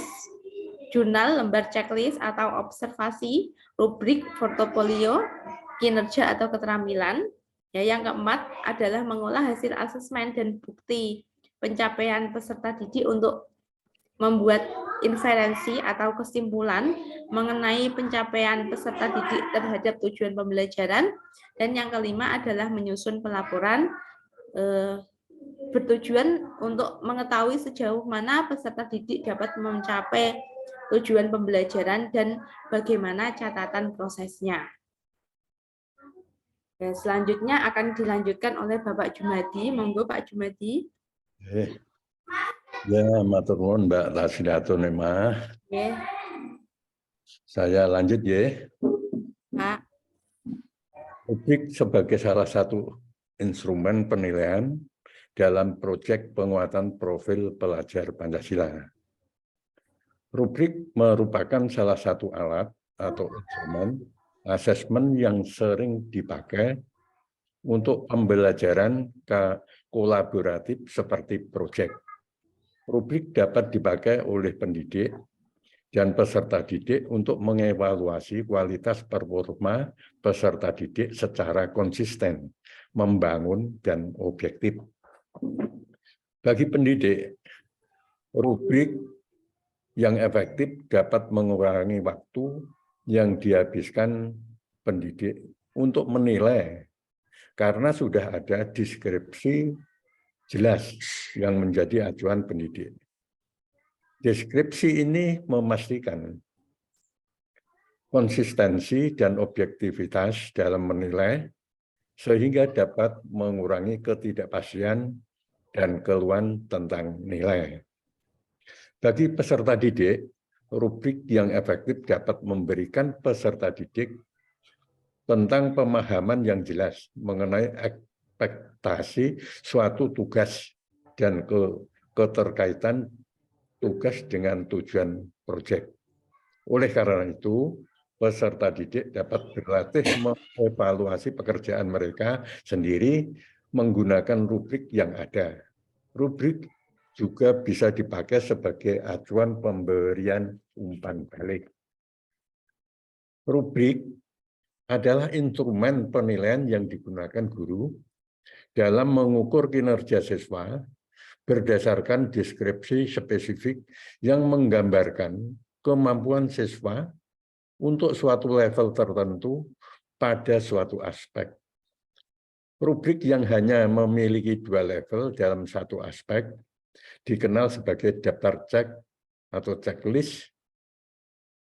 jurnal, lembar checklist atau observasi, rubrik, portofolio, kinerja atau keterampilan. Ya, yang keempat adalah mengolah hasil asesmen dan bukti pencapaian peserta didik untuk membuat inferensi atau kesimpulan mengenai pencapaian peserta didik terhadap tujuan pembelajaran. Dan yang kelima adalah menyusun pelaporan bertujuan untuk mengetahui sejauh mana peserta didik dapat mencapai tujuan pembelajaran dan bagaimana catatan prosesnya. Dan selanjutnya akan dilanjutkan oleh Bapak Jumadi. Monggo Pak Jumadi. Ya, matur nuwun Mbak Tasyidatun Emah. Saya lanjut ya. Pak. Rubrik sebagai salah satu instrumen penilaian dalam proyek penguatan profil pelajar Pancasila. Rubrik merupakan salah satu alat atau instrumen asesmen yang sering dipakai untuk pembelajaran kolaboratif seperti proyek. Rubrik dapat dipakai oleh pendidik dan peserta didik untuk mengevaluasi kualitas performa peserta didik secara konsisten, membangun, dan objektif. Bagi pendidik, rubrik yang efektif dapat mengurangi waktu yang dihabiskan pendidik untuk menilai, karena sudah ada deskripsi jelas yang menjadi acuan pendidik. Deskripsi ini memastikan konsistensi dan objektivitas dalam menilai, sehingga dapat mengurangi ketidakpastian dan keluhan tentang nilai. Bagi peserta didik, rubrik yang efektif dapat memberikan peserta didik tentang pemahaman yang jelas mengenai ekspektasi suatu tugas dan keterkaitan tugas dengan tujuan proyek. Oleh karena itu, peserta didik dapat berlatih mengevaluasi pekerjaan mereka sendiri menggunakan rubrik yang ada. Rubrik juga bisa dipakai sebagai acuan pemberian umpan balik. Rubrik adalah instrumen penilaian yang digunakan guru dalam mengukur kinerja siswa berdasarkan deskripsi spesifik yang menggambarkan kemampuan siswa untuk suatu level tertentu pada suatu aspek. Rubrik yang hanya memiliki 2 level dalam satu aspek dikenal sebagai daftar cek atau checklist.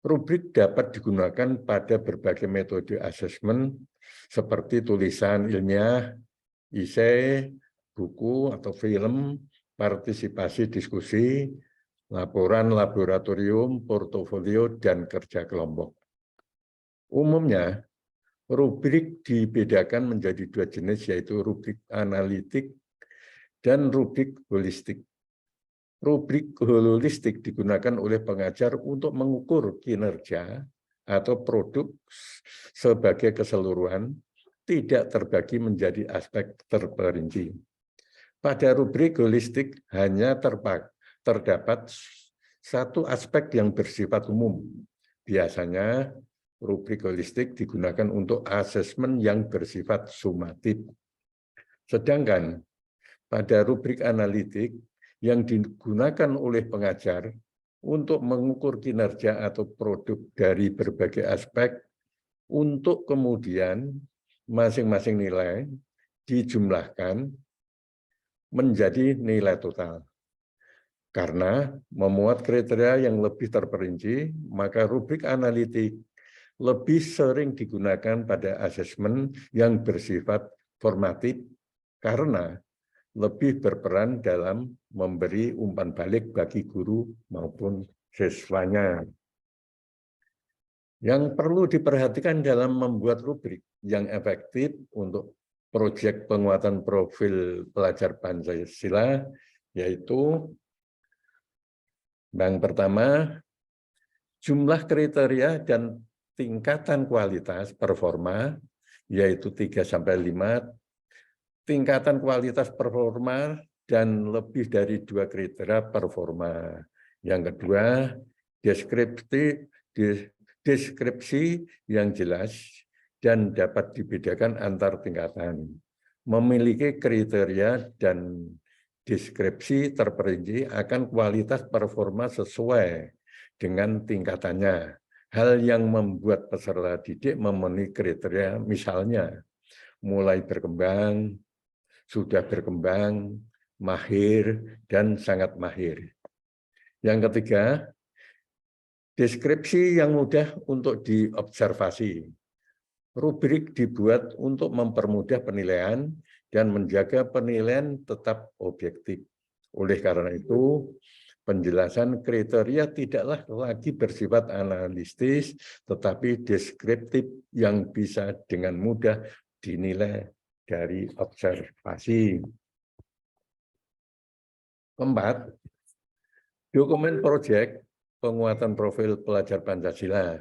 Rubrik dapat digunakan pada berbagai metode asesmen seperti tulisan ilmiah, esai, buku atau film, partisipasi diskusi, laporan laboratorium, portofolio, dan kerja kelompok. Umumnya, rubrik dibedakan menjadi 2 jenis, yaitu rubrik analitik dan rubrik holistik. Rubrik holistik digunakan oleh pengajar untuk mengukur kinerja atau produk sebagai keseluruhan, tidak terbagi menjadi aspek terperinci. Pada rubrik holistik hanya terdapat satu aspek yang bersifat umum. Biasanya rubrik holistik digunakan untuk asesmen yang bersifat sumatif. Sedangkan pada rubrik analitik yang digunakan oleh pengajar untuk mengukur kinerja atau produk dari berbagai aspek untuk kemudian masing-masing nilai dijumlahkan menjadi nilai total. Karena memuat kriteria yang lebih terperinci, maka rubrik analitik lebih sering digunakan pada asesmen yang bersifat formatif karena lebih berperan dalam memberi umpan balik bagi guru maupun siswanya. Yang perlu diperhatikan dalam membuat rubrik yang efektif untuk proyek penguatan profil pelajar Pancasila, yaitu yang pertama, jumlah kriteria dan tingkatan kualitas performa, yaitu 3-5, tingkatan kualitas performa dan lebih dari 2 kriteria performa. Yang kedua, deskripsi yang jelas dan dapat dibedakan antar tingkatan. Memiliki kriteria dan deskripsi terperinci akan kualitas performa sesuai dengan tingkatannya. Hal yang membuat peserta didik memenuhi kriteria, misalnya mulai berkembang, sudah berkembang, mahir, dan sangat mahir. Yang ketiga, deskripsi yang mudah untuk diobservasi. Rubrik dibuat untuk mempermudah penilaian dan menjaga penilaian tetap objektif. Oleh karena itu, penjelasan kriteria tidaklah lagi bersifat analitis, tetapi deskriptif yang bisa dengan mudah dinilai dari observasi. Keempat, dokumen proyek penguatan profil pelajar Pancasila.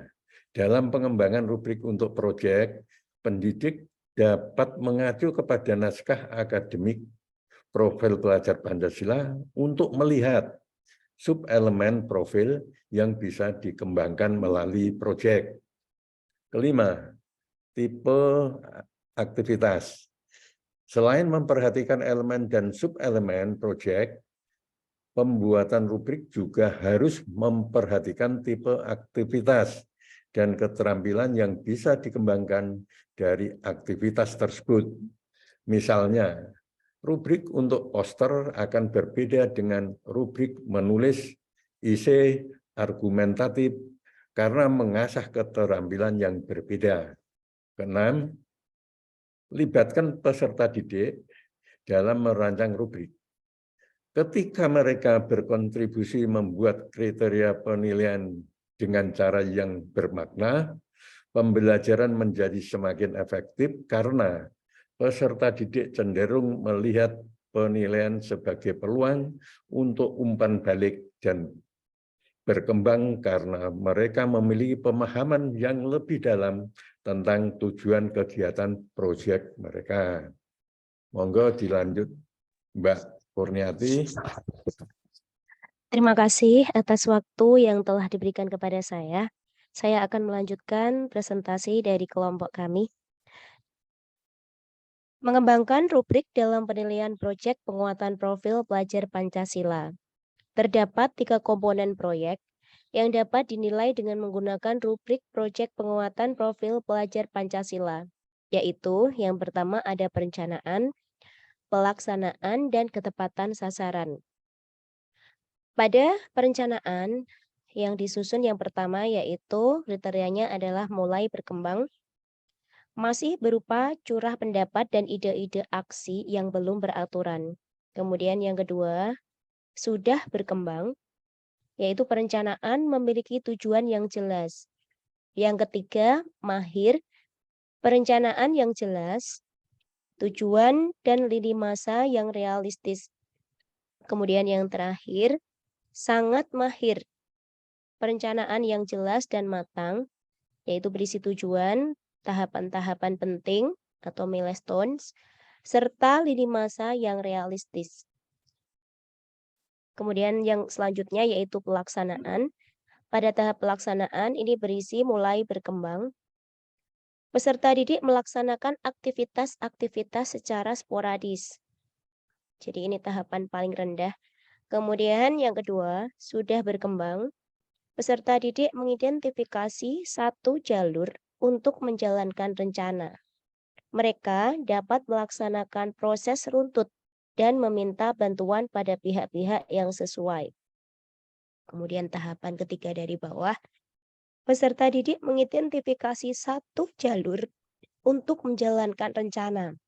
Dalam pengembangan rubrik untuk proyek, pendidik dapat mengacu kepada naskah akademik profil pelajar Pancasila untuk melihat sub-elemen profil yang bisa dikembangkan melalui proyek. Kelima, tipe aktivitas. Selain memperhatikan elemen dan sub-elemen proyek, pembuatan rubrik juga harus memperhatikan tipe aktivitas dan keterampilan yang bisa dikembangkan dari aktivitas tersebut. Misalnya, rubrik untuk poster akan berbeda dengan rubrik menulis esai argumentatif karena mengasah keterampilan yang berbeda. Keenam, libatkan peserta didik dalam merancang rubrik. Ketika mereka berkontribusi membuat kriteria penilaian dengan cara yang bermakna, pembelajaran menjadi semakin efektif karena peserta didik cenderung melihat penilaian sebagai peluang untuk umpan balik dan berkembang karena mereka memiliki pemahaman yang lebih dalam tentang tujuan kegiatan proyek mereka. Monggo dilanjut, Mbak Kurniati. Terima kasih atas waktu yang telah diberikan kepada saya. Saya akan melanjutkan presentasi dari kelompok kami. Mengembangkan rubrik dalam penilaian proyek penguatan profil pelajar Pancasila. Terdapat 3 komponen proyek yang dapat dinilai dengan menggunakan rubrik proyek penguatan profil pelajar Pancasila, yaitu yang pertama ada perencanaan, pelaksanaan, dan ketepatan sasaran. Pada perencanaan yang disusun yang pertama yaitu kriterianya adalah mulai berkembang, masih berupa curah pendapat dan ide-ide aksi yang belum beraturan. Kemudian yang kedua, sudah berkembang, yaitu perencanaan memiliki tujuan yang jelas. Yang ketiga, mahir, perencanaan yang jelas, tujuan dan lini masa yang realistis. Kemudian yang terakhir, sangat mahir, perencanaan yang jelas dan matang, yaitu berisi tujuan, tahapan-tahapan penting atau milestones, serta lini masa yang realistis. Kemudian yang selanjutnya yaitu pelaksanaan. Pada tahap pelaksanaan ini berisi mulai berkembang. Peserta didik melaksanakan aktivitas-aktivitas secara sporadis. Jadi ini tahapan paling rendah. Kemudian yang kedua, sudah berkembang. Peserta didik mengidentifikasi satu jalur untuk menjalankan rencana. Mereka dapat melaksanakan proses runtut dan meminta bantuan pada pihak-pihak yang sesuai. Kemudian tahapan ketiga dari bawah, peserta didik mengidentifikasi satu jalur untuk menjalankan rencana.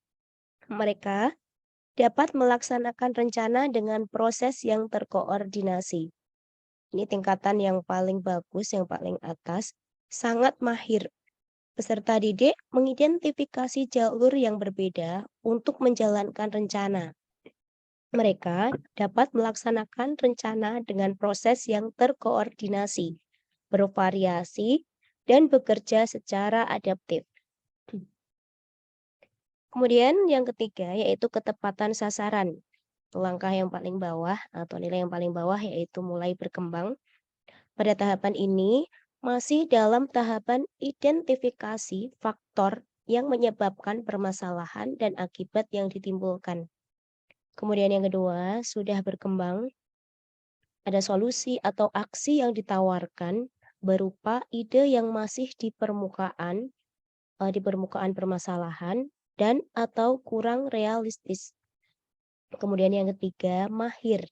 Mereka dapat melaksanakan rencana dengan proses yang terkoordinasi. Ini tingkatan yang paling bagus, yang paling atas, sangat mahir. Peserta didik mengidentifikasi jalur yang berbeda untuk menjalankan rencana. Mereka dapat melaksanakan rencana dengan proses yang terkoordinasi, bervariasi, dan bekerja secara adaptif. Kemudian yang ketiga yaitu ketepatan sasaran. Langkah yang paling bawah atau nilai yang paling bawah yaitu mulai berkembang. Pada tahapan ini masih dalam tahapan identifikasi faktor yang menyebabkan permasalahan dan akibat yang ditimbulkan. Kemudian yang kedua, sudah berkembang. Ada solusi atau aksi yang ditawarkan berupa ide yang masih di permukaan permasalahan dan atau kurang realistis. Kemudian yang ketiga, mahir.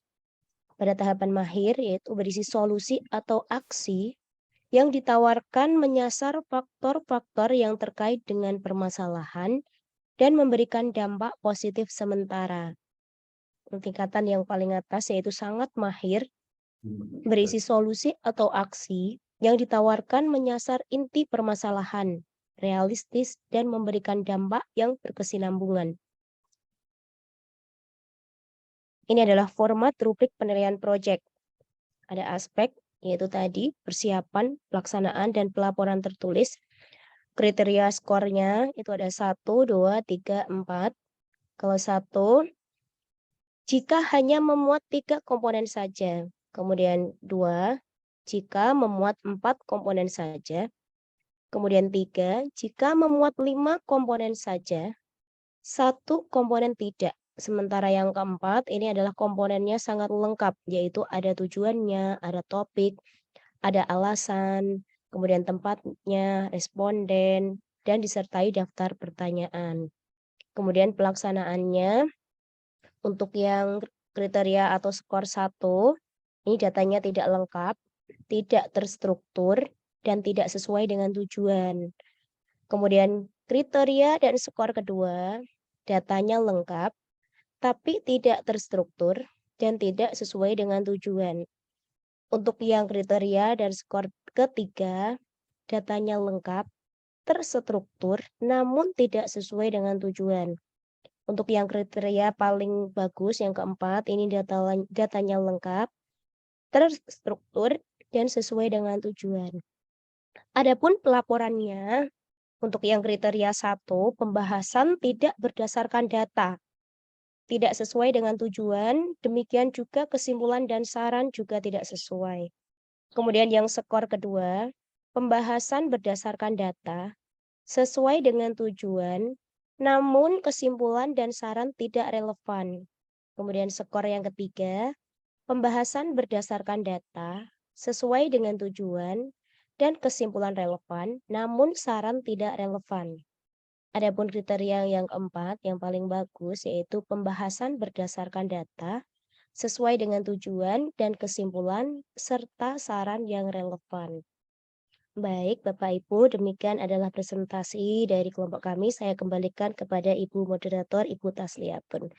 Pada tahapan mahir yaitu berisi solusi atau aksi yang ditawarkan menyasar faktor-faktor yang terkait dengan permasalahan dan memberikan dampak positif sementara. Tingkatan yang paling atas yaitu sangat mahir, berisi solusi atau aksi yang ditawarkan menyasar inti permasalahan, realistis, dan memberikan dampak yang berkesinambungan. Ini adalah format rubrik penilaian proyek. Ada aspek, yaitu tadi persiapan, pelaksanaan, dan pelaporan tertulis. Kriteria skornya itu ada 1, 2, 3, 4. Kalau 1, jika hanya memuat 3 komponen saja. Kemudian 2, jika memuat 4 komponen saja. Kemudian 3, jika memuat 5 komponen saja, 1 komponen tidak. Sementara yang keempat, ini adalah komponennya sangat lengkap, yaitu ada tujuannya, ada topik, ada alasan, kemudian tempatnya, responden, dan disertai daftar pertanyaan. Kemudian pelaksanaannya, untuk yang kriteria atau skor 1, ini datanya tidak lengkap, tidak terstruktur, dan tidak sesuai dengan tujuan. Kemudian kriteria dan skor kedua, datanya lengkap, tapi tidak terstruktur dan tidak sesuai dengan tujuan. Untuk yang kriteria dan skor ketiga, datanya lengkap, terstruktur, namun tidak sesuai dengan tujuan. Untuk yang kriteria paling bagus, yang keempat, ini datanya lengkap, terstruktur, dan sesuai dengan tujuan. Adapun pelaporannya, untuk yang kriteria 1, pembahasan tidak berdasarkan data, tidak sesuai dengan tujuan, demikian juga kesimpulan dan saran juga tidak sesuai. Kemudian yang skor kedua, pembahasan berdasarkan data, sesuai dengan tujuan, namun kesimpulan dan saran tidak relevan. Kemudian skor yang ketiga, pembahasan berdasarkan data, sesuai dengan tujuan, dan kesimpulan relevan, namun saran tidak relevan. Adapun kriteria yang keempat, yang paling bagus, yaitu pembahasan berdasarkan data, sesuai dengan tujuan dan kesimpulan, serta saran yang relevan. Baik, Bapak Ibu, demikian adalah presentasi dari kelompok kami. Saya kembalikan kepada Ibu Moderator, Ibu Tasliatun.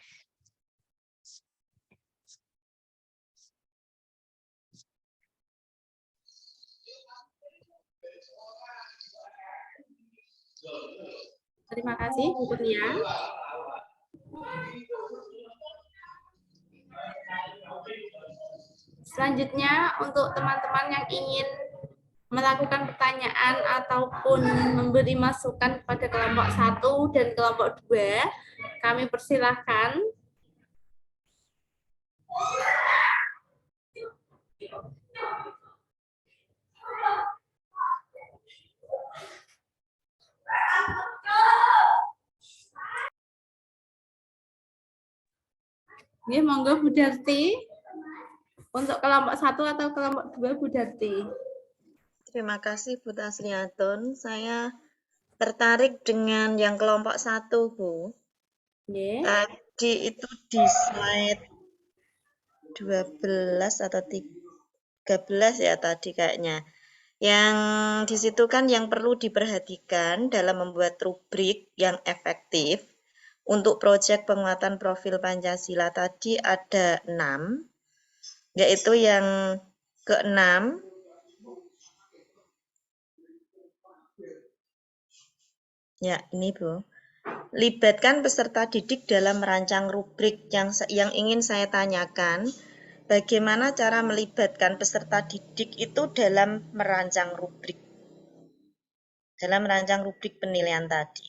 Terima kasih, Bu Kurnia. Selanjutnya, untuk teman-teman yang ingin melakukan pertanyaan ataupun memberi masukan pada kelompok 1 dan kelompok 2, kami persilahkan. Oke, monggo Bu Darti. Untuk kelompok 1 atau kelompok 2, Bu Darti. Terima kasih Bu Tasliatun. Saya tertarik dengan yang kelompok 1, Bu. Tadi itu di slide 12 atau 13 ya tadi kayaknya. Yang di situ kan yang perlu diperhatikan dalam membuat rubrik yang efektif untuk proyek penguatan profil Pancasila tadi ada 6, yaitu yang ke-6, ya, ini Bu. Libatkan peserta didik dalam merancang rubrik. Yang ingin saya tanyakan, bagaimana cara melibatkan peserta didik itu dalam merancang rubrik? Dalam merancang rubrik penilaian tadi.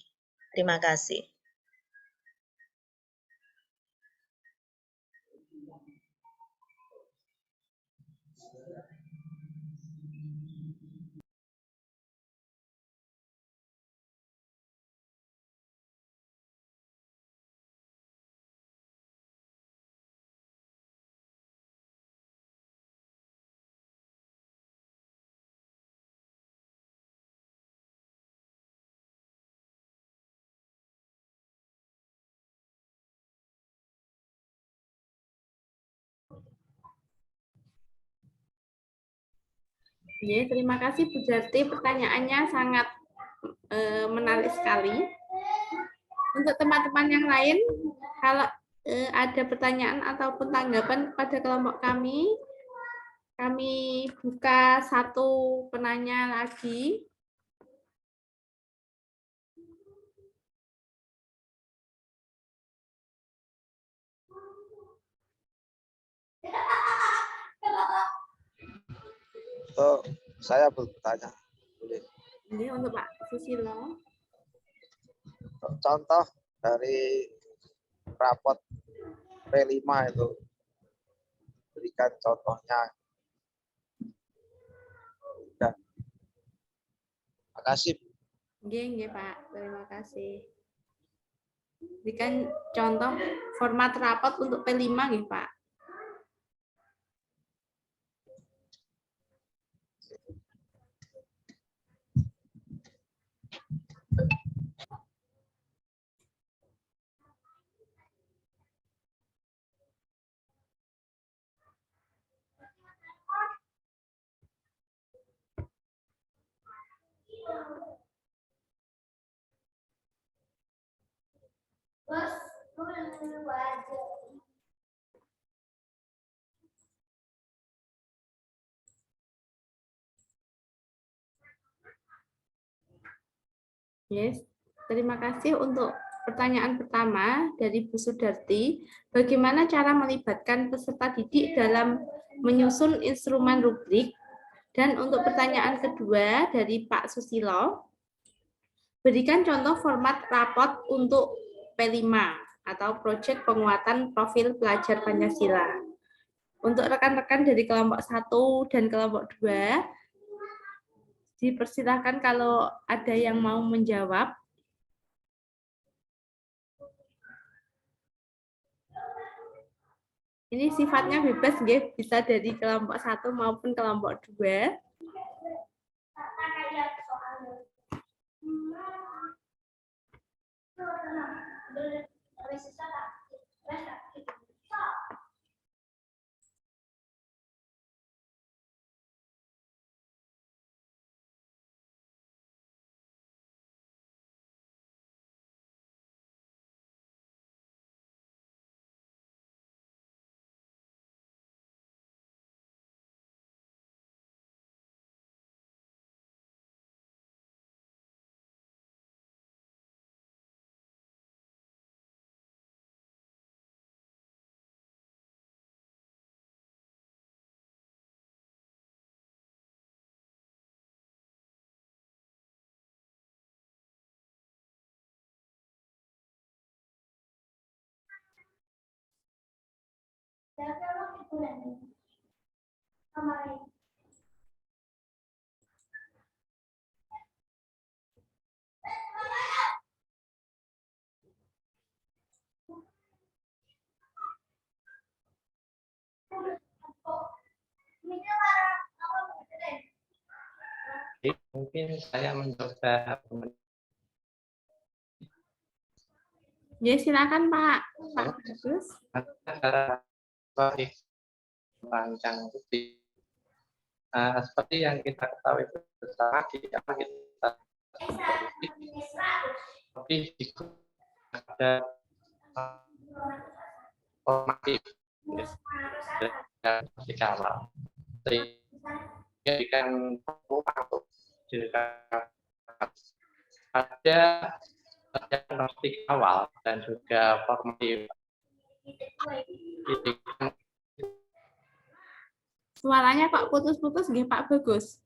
Terima kasih. Ya, terima kasih Bu Darti. Pertanyaannya sangat menarik sekali. Untuk teman-teman yang lain, kalau ada pertanyaan ataupun tanggapan pada kelompok kami buka satu penanya lagi. Saya bertanya, boleh? Ini untuk Pak Susilo. Contoh dari rapot P5 itu, berikan contohnya. Udah. Terima kasih. Nggih, Pak. Terima kasih. Berikan contoh format rapot untuk P5 nggih, Pak. Yes, terima kasih untuk Pertanyaan pertama dari Bu Sudarti, bagaimana cara melibatkan peserta didik dalam menyusun instrumen rubrik? Dan untuk pertanyaan kedua dari Pak Susilo, berikan contoh format rapot untuk P5 atau proyek penguatan profil pelajar Pancasila. Untuk rekan-rekan dari kelompok 1 dan kelompok 2, dipersilahkan kalau ada yang mau menjawab. Ini sifatnya bebas, bisa dari kelompok 1 maupun kelompok 2. Mungkin saya mencoba. Ya, silakan Pak. Pak Bagus. Rancang rubrik. Seperti yang kita ketahui bersama di awal kita tapi ada formatif di awal sehingga ada diagnostik awal dan juga formatif. Suaranya kok putus-putus nggih Pak Bagus.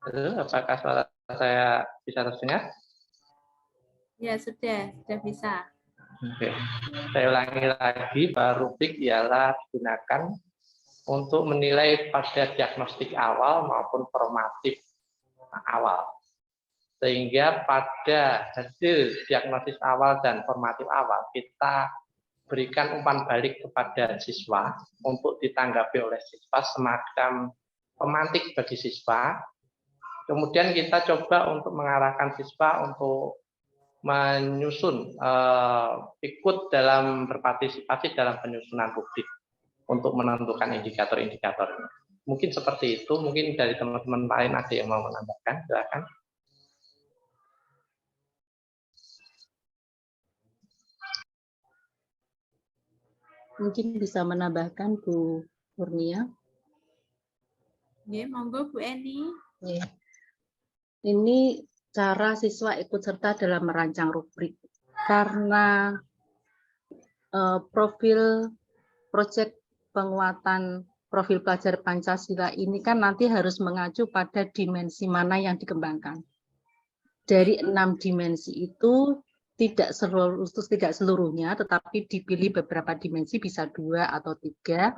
Apakah suara saya bisa terdengar? Ya, sudah bisa. Oke. Saya ulangi lagi, bahwa rubrik ialah digunakan untuk menilai pada diagnostik awal maupun formatif awal. Sehingga pada hasil diagnosis awal dan formatif awal, kita berikan umpan balik kepada siswa untuk ditanggapi oleh siswa semacam pemantik bagi siswa. Kemudian kita coba untuk mengarahkan siswa untuk menyusun, ikut dalam berpartisipasi dalam penyusunan rubrik untuk menentukan indikator-indikator. Mungkin seperti itu, mungkin dari teman-teman lain ada yang mau menambahkan, silakan. Mungkin bisa menambahkan Bu Kurnia. Ya, monggo Bu Eni. Ya. Ini cara siswa ikut serta dalam merancang rubrik. Karena profil proyek penguatan profil pelajar Pancasila ini kan nanti harus mengacu pada dimensi mana yang dikembangkan. Dari 6 dimensi itu tidak seluruhnya, tetapi dipilih beberapa dimensi, bisa 2 atau 3.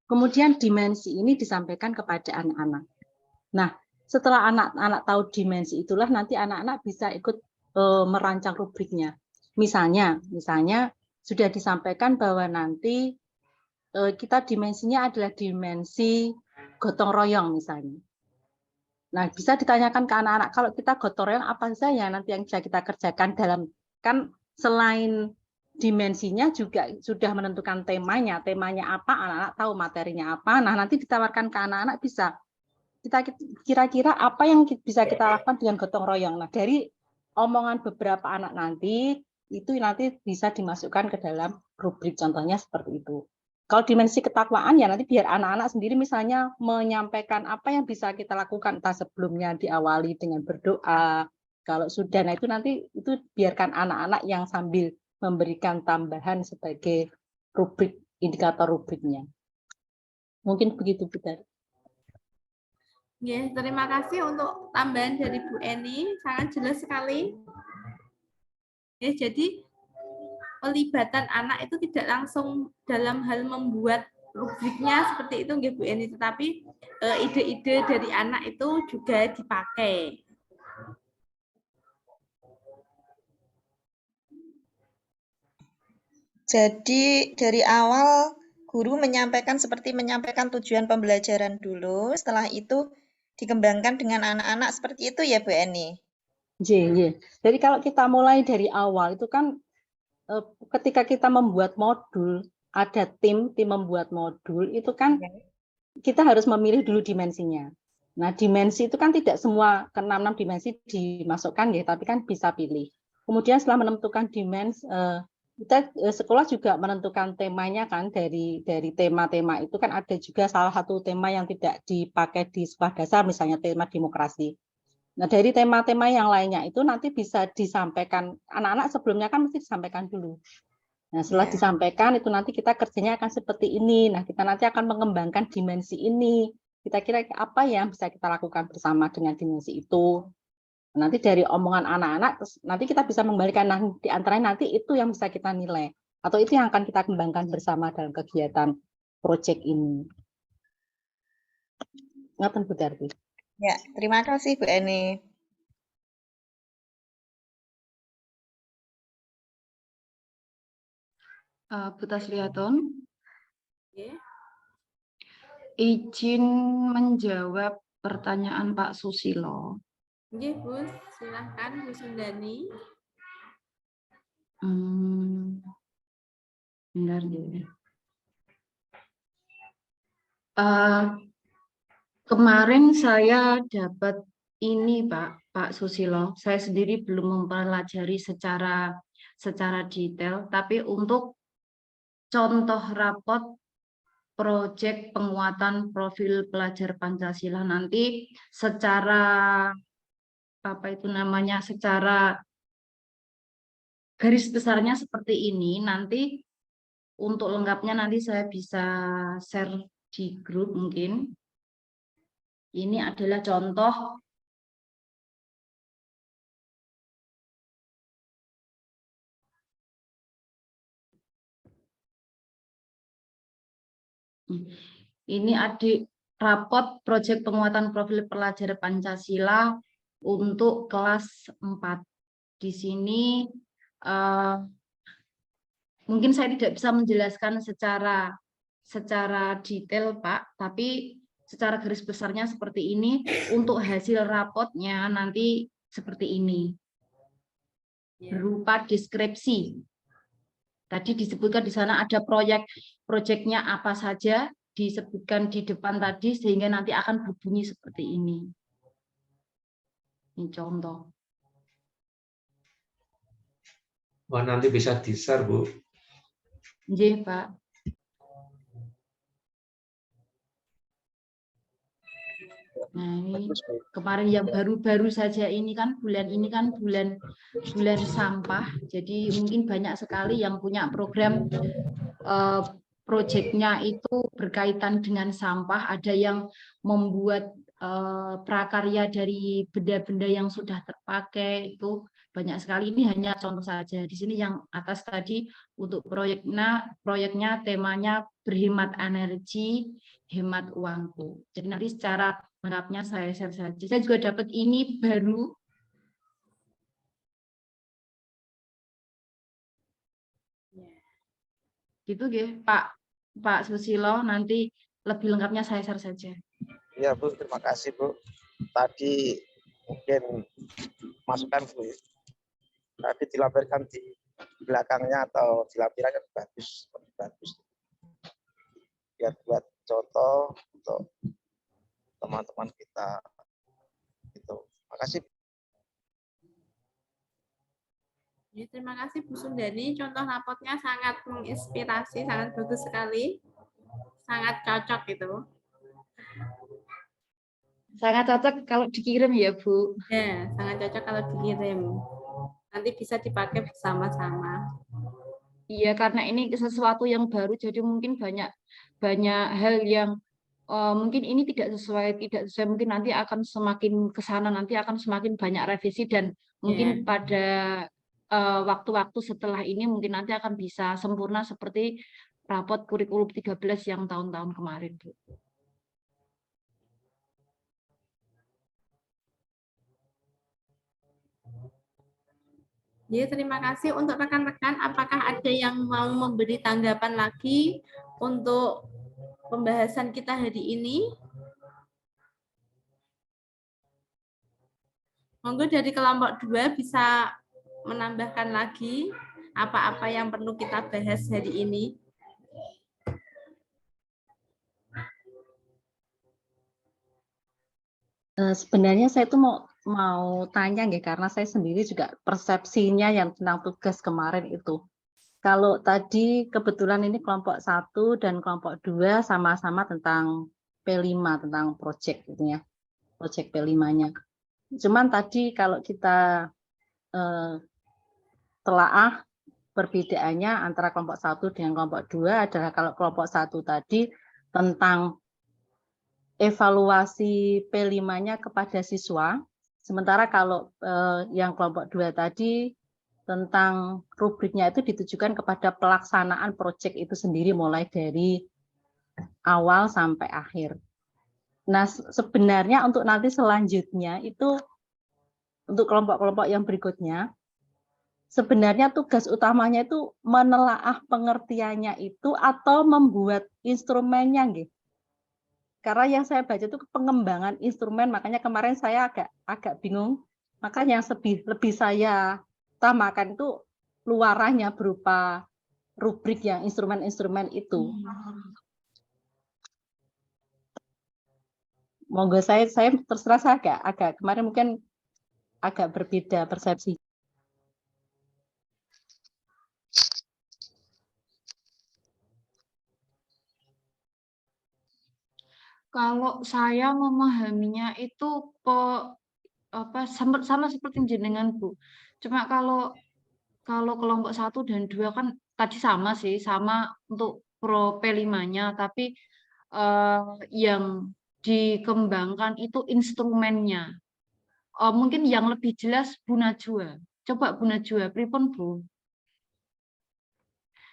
Kemudian dimensi ini disampaikan kepada anak-anak. Nah, setelah anak-anak tahu dimensi itulah nanti anak-anak bisa ikut merancang rubriknya. Misalnya sudah disampaikan bahwa nanti kita dimensinya adalah dimensi gotong royong misalnya. Nah, bisa ditanyakan ke anak-anak, kalau kita gotong royong apa saja nanti yang bisa kita kerjakan dalam, kan selain dimensinya juga sudah menentukan temanya apa, anak-anak tahu materinya apa. Nah, nanti ditawarkan ke anak-anak bisa kita kira-kira apa yang bisa kita lakukan dengan gotong royong. Nah, dari omongan beberapa anak nanti itu nanti bisa dimasukkan ke dalam rubrik, contohnya seperti itu. Kalau dimensi ketakwaan ya nanti biar anak-anak sendiri misalnya menyampaikan apa yang bisa kita lakukan, entah sebelumnya diawali dengan berdoa, kalau sudah, nah itu nanti itu biarkan anak-anak yang sambil memberikan tambahan sebagai rubrik, indikator rubriknya. Mungkin begitu, Bu Dari. Ya, terima kasih untuk tambahan dari Bu Eni, sangat jelas sekali. Ya, jadi pelibatan anak itu tidak langsung dalam hal membuat rubriknya seperti itu, Bu Eni, tetapi ide-ide dari anak itu juga dipakai. Jadi dari awal guru menyampaikan seperti menyampaikan tujuan pembelajaran dulu, setelah itu dikembangkan dengan anak-anak seperti itu ya Bu Eni? Jadi kalau kita mulai dari awal itu kan ketika kita membuat modul, ada tim membuat modul, itu kan kita harus memilih dulu dimensinya. Nah, dimensi itu kan tidak semua ke 6 dimensi dimasukkan ya, tapi kan bisa pilih. Kemudian setelah menentukan dimensi, kita sekolah juga menentukan temanya kan, dari tema-tema itu kan ada juga salah satu tema yang tidak dipakai di sekolah dasar, misalnya tema demokrasi. Nah, dari tema-tema yang lainnya itu nanti bisa disampaikan, anak-anak sebelumnya kan mesti disampaikan dulu. Nah, setelah disampaikan itu nanti kita kerjanya akan seperti ini. Nah, kita nanti akan mengembangkan dimensi ini. Kita kira apa yang bisa kita lakukan bersama dengan dimensi itu. Nanti dari omongan anak-anak, nanti kita bisa mengembalikan, nah, di antaranya nanti itu yang bisa kita nilai. Atau itu yang akan kita kembangkan bersama dalam kegiatan proyek ini. Ngaten Bu Darti. Ya, terima kasih Bu Eni. Bu Tasliaton. Izin menjawab pertanyaan Pak Susilo. Oke, Bu, silakan Bu Sundani. Bentar deh. Kemarin saya dapat ini Pak Susilo. Saya sendiri belum mempelajari secara detail, tapi untuk contoh rapot proyek penguatan profil pelajar Pancasila nanti secara secara garis besarnya seperti ini. Nanti untuk lengkapnya nanti saya bisa share di grup mungkin. Ini adalah contoh rapot proyek penguatan profil pelajar Pancasila untuk kelas 4. Di sini mungkin saya tidak bisa menjelaskan secara detail, Pak, tapi secara garis besarnya seperti ini. Untuk hasil rapotnya nanti seperti ini. Berupa deskripsi. Tadi disebutkan di sana ada proyeknya apa saja, disebutkan di depan tadi, sehingga nanti akan berbunyi seperti ini. Ini contoh. Wah, nanti bisa di-share, Bu. Iya, Pak. Nah, ini kemarin yang baru-baru saja ini kan bulan sampah. Jadi mungkin banyak sekali yang punya program proyeknya itu berkaitan dengan sampah. Ada yang membuat prakarya dari benda-benda yang sudah terpakai, itu banyak sekali. Ini hanya contoh saja. Di sini yang atas tadi untuk proyeknya temanya berhemat energi, hemat uangku. Jadi nanti secara lengkapnya saya share saja. Saya juga dapat ini baru. Gitu ya, Pak Susilo, nanti lebih lengkapnya saya share saja. Ya Bu, terima kasih Bu. Tadi mungkin masukan Bu. Tadi dilampirkan di belakangnya atau di lampiran kan bagus. Biar buat contoh untuk teman-teman kita. Gitu. Terima kasih. Ya, terima kasih Bu Sundani. Contoh rapotnya sangat menginspirasi, sangat bagus sekali. Sangat cocok itu. Sangat cocok kalau dikirim ya, Bu. Ya, sangat cocok kalau dikirim. Nanti bisa dipakai bersama-sama. Iya, karena ini sesuatu yang baru, jadi mungkin banyak hal yang mungkin ini tidak sesuai, mungkin nanti akan semakin ke sana, nanti akan semakin banyak revisi dan mungkin pada waktu-waktu setelah ini mungkin nanti akan bisa sempurna seperti rapot kurikulum 13 yang tahun-tahun kemarin, Bu. Ya, terima kasih untuk rekan-rekan. Apakah ada yang mau memberi tanggapan lagi untuk pembahasan kita hari ini? Monggo dari kelompok 2 bisa menambahkan lagi apa-apa yang perlu kita bahas hari ini. Sebenarnya saya tuh mau tanya nggih, karena saya sendiri juga persepsinya yang tentang tugas kemarin itu. Kalau tadi kebetulan ini kelompok 1 dan kelompok 2 sama-sama tentang P5, tentang proyek gitu ya, proyek P5-nya. Cuman tadi kalau kita telaah perbedaannya antara kelompok 1 dengan kelompok 2 adalah kalau kelompok 1 tadi tentang evaluasi P5-nya kepada siswa, sementara kalau yang kelompok 2 tadi tentang rubriknya itu ditujukan kepada pelaksanaan proyek itu sendiri mulai dari awal sampai akhir. Nah, sebenarnya untuk nanti selanjutnya itu untuk kelompok-kelompok yang berikutnya, sebenarnya tugas utamanya itu menelaah pengertiannya itu atau membuat instrumennya, nggih. Karena yang saya baca itu pengembangan instrumen, makanya kemarin saya agak bingung. Maka yang lebih saya utamakan itu luarannya berupa rubrik yang instrumen-instrumen itu. Monggo saya terserah, saya agak kemarin mungkin agak berbeda persepsi. Kalau saya memahaminya itu sama seperti jenengan, Bu. Cuma kalau kelompok 1 dan 2 kan tadi sama sih, sama untuk pro P5-nya, tapi yang dikembangkan itu instrumennya. Mungkin yang lebih jelas Bu Najwa. Coba Bu Najwa, pripun Bu?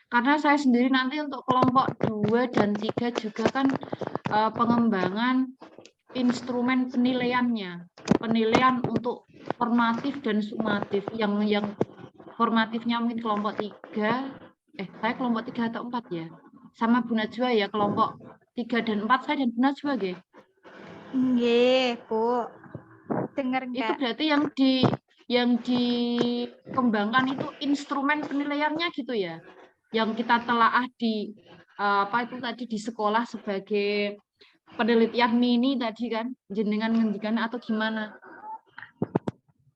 Karena saya sendiri nanti untuk kelompok 2 dan 3 juga kan pengembangan instrumen penilaiannya. Penilaian untuk formatif dan sumatif. Yang formatifnya mungkin kelompok 3, saya kelompok 3 atau 4 ya? Sama Bu Najwa ya, kelompok 3 dan 4 saya dan Bu Najwa nggih. Nggih, Bu. Dengar enggak? Itu berarti yang dikembangkan itu instrumen penilaiannya gitu ya. Yang kita telaah di apa itu tadi di sekolah sebagai penelitian mini tadi kan, jenengan ngendikan atau gimana?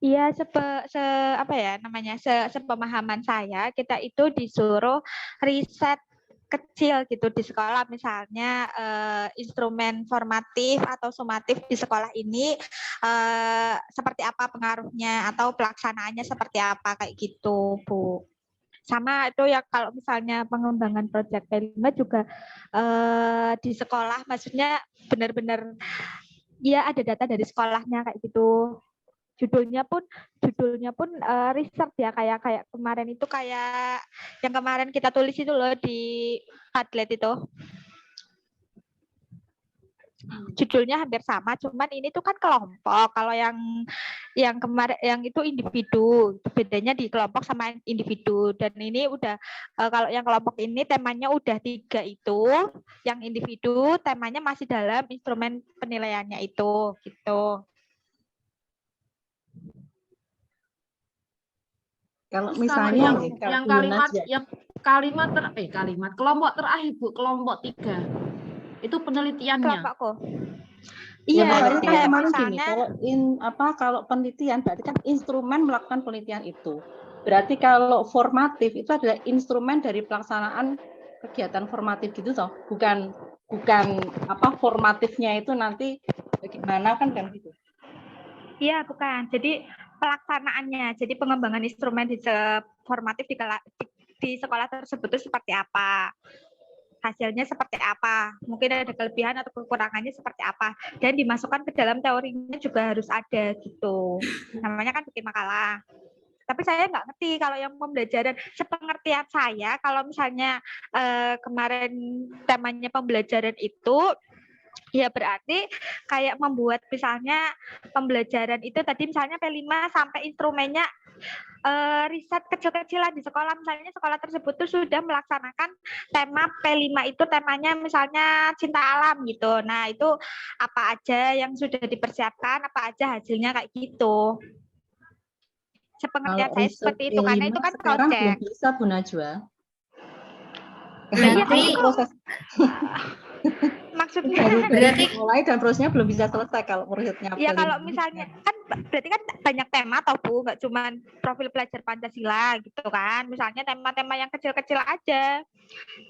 Iya, sepemahaman saya, kita itu disuruh riset kecil gitu di sekolah, misalnya instrumen formatif atau sumatif di sekolah ini seperti apa pengaruhnya atau pelaksanaannya seperti apa kayak gitu, Bu. Sama itu ya kalau misalnya pengembangan proyek P5 juga di sekolah, maksudnya benar-benar ya ada data dari sekolahnya kayak gitu. Judulnya pun riset ya, kayak kemarin itu, kayak yang kemarin kita tulis itu loh di Padlet itu. Judulnya hampir sama, cuman ini tuh kan kelompok. Kalau yang kemarin yang itu individu, bedanya di kelompok sama individu. Dan ini udah kalau yang kelompok ini temanya udah 3 itu, yang individu temanya masih dalam instrumen penilaiannya itu gitu. Kalau Terus misalnya yang kalimat kelompok terakhir Bu, kelompok 3 itu penelitiannya. Kelompokku. Iya, Iya, berarti kan kemarin gini, kalau penelitian berarti kan instrumen melakukan penelitian itu. Berarti kalau formatif itu adalah instrumen dari pelaksanaan kegiatan formatif gitu toh, bukan apa formatifnya itu nanti bagaimana kan gitu. Iya, bukan. Jadi pelaksanaannya, jadi pengembangan instrumen di formatif di sekolah tersebut itu seperti apa, hasilnya seperti apa, mungkin ada kelebihan atau kekurangannya seperti apa, dan dimasukkan ke dalam teorinya juga harus ada gitu. Namanya kan bikin makalah. Tapi saya nggak ngerti kalau yang pembelajaran, sepengertian saya, kalau misalnya kemarin temanya pembelajaran itu, ya berarti kayak membuat misalnya pembelajaran itu tadi misalnya P5 sampai instrumennya riset kecil-kecilan di sekolah, misalnya sekolah tersebut tuh sudah melaksanakan tema P5 itu temanya misalnya cinta alam gitu. Nah, itu apa aja yang sudah dipersiapkan, apa aja hasilnya kayak gitu. Sepengertian saya seperti itu, karena itu kan sekarang belum project. bisa Bu Najwa. Berarti proses maksudnya berarti mulai dan prosesnya belum bisa selesai kalau proyeknya. Ya kalau misalnya kan berarti kan banyak tema atau Bu, nggak cuma profil pelajar Pancasila gitu kan. Misalnya tema-tema yang kecil-kecil aja.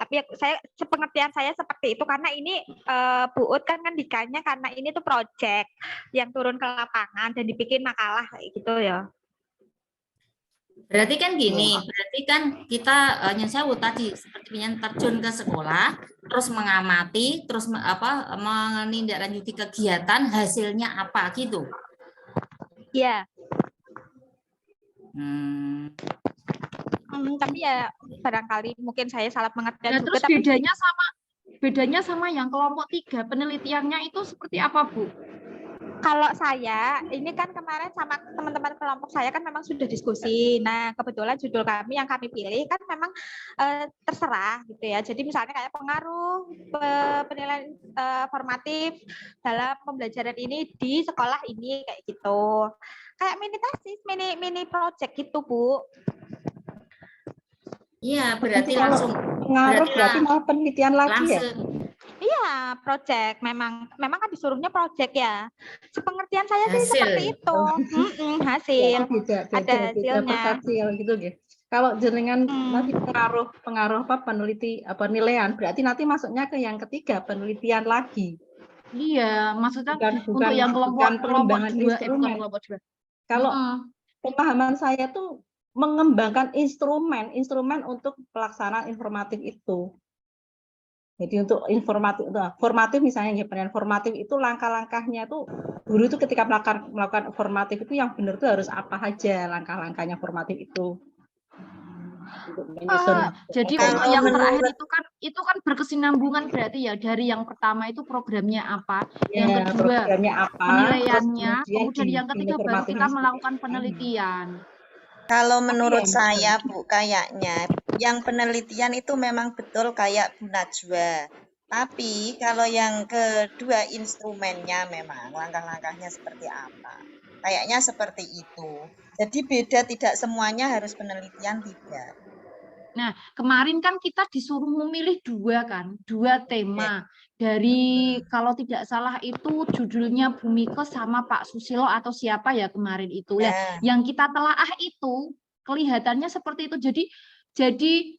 Tapi ya, saya sepengertian saya seperti itu karena ini Bu Ut kan dikanya karena ini tuh project yang turun ke lapangan dan dibikin makalah kayak gitu ya. Berarti kan gini, berarti kan kita nyesewu tadi seperti terjun ke sekolah, terus mengamati, terus menindaklanjuti kegiatan, hasilnya apa gitu. Iya. Tapi ya barangkali mungkin saya salah pengertian juga. Terus tapi bedanya sama yang kelompok 3 penelitiannya itu seperti apa, Bu? Kalau saya, ini kan kemarin sama teman-teman kelompok saya kan memang sudah diskusi. Nah, kebetulan judul kami yang kami pilih kan memang terserah gitu ya. Jadi misalnya kayak pengaruh penilaian formatif dalam pembelajaran ini di sekolah ini kayak gitu. Kayak mini tesis, mini project gitu, Bu. Iya, berarti langsung pengaruh berarti mau penelitian lagi ya? Iya, project. Memang kan disuruhnya project ya. Sepengertian saya sih seperti itu. Hasil. Beda, ada hasilnya. Gitu gitu. Kalau jenengan nanti pengaruh apa penilaian, berarti nanti masuknya ke yang ketiga penelitian lagi. Iya, maksudnya bukan yang kelompok pengembangan 2, instrumen. kelompok 2. Kalau pemahaman saya tuh mengembangkan instrumen untuk pelaksanaan informatif itu. Jadi untuk formatif misalnya ya, penilaian formatif itu langkah-langkahnya tuh guru itu ketika melakukan formatif itu yang benar tuh harus apa aja langkah-langkahnya formatif itu. Jadi untuk yang terakhir itu kan berkesinambungan berarti ya, dari yang pertama itu programnya apa, yang kedua penilaiannya, kemudian yang ketiga baru kita melakukan penelitian. Kalau menurut saya Bu, kayaknya yang penelitian itu memang betul kayak Bu Najwa. Tapi kalau yang kedua instrumennya memang langkah-langkahnya seperti apa. Kayaknya seperti itu. Jadi beda, tidak semuanya harus penelitian, tidak. Nah, kemarin kan kita disuruh memilih dua tema. Dari kalau tidak salah itu judulnya Bhumika sama Pak Susilo atau siapa ya kemarin itu. Nah, yang kita telaah itu kelihatannya seperti itu. Jadi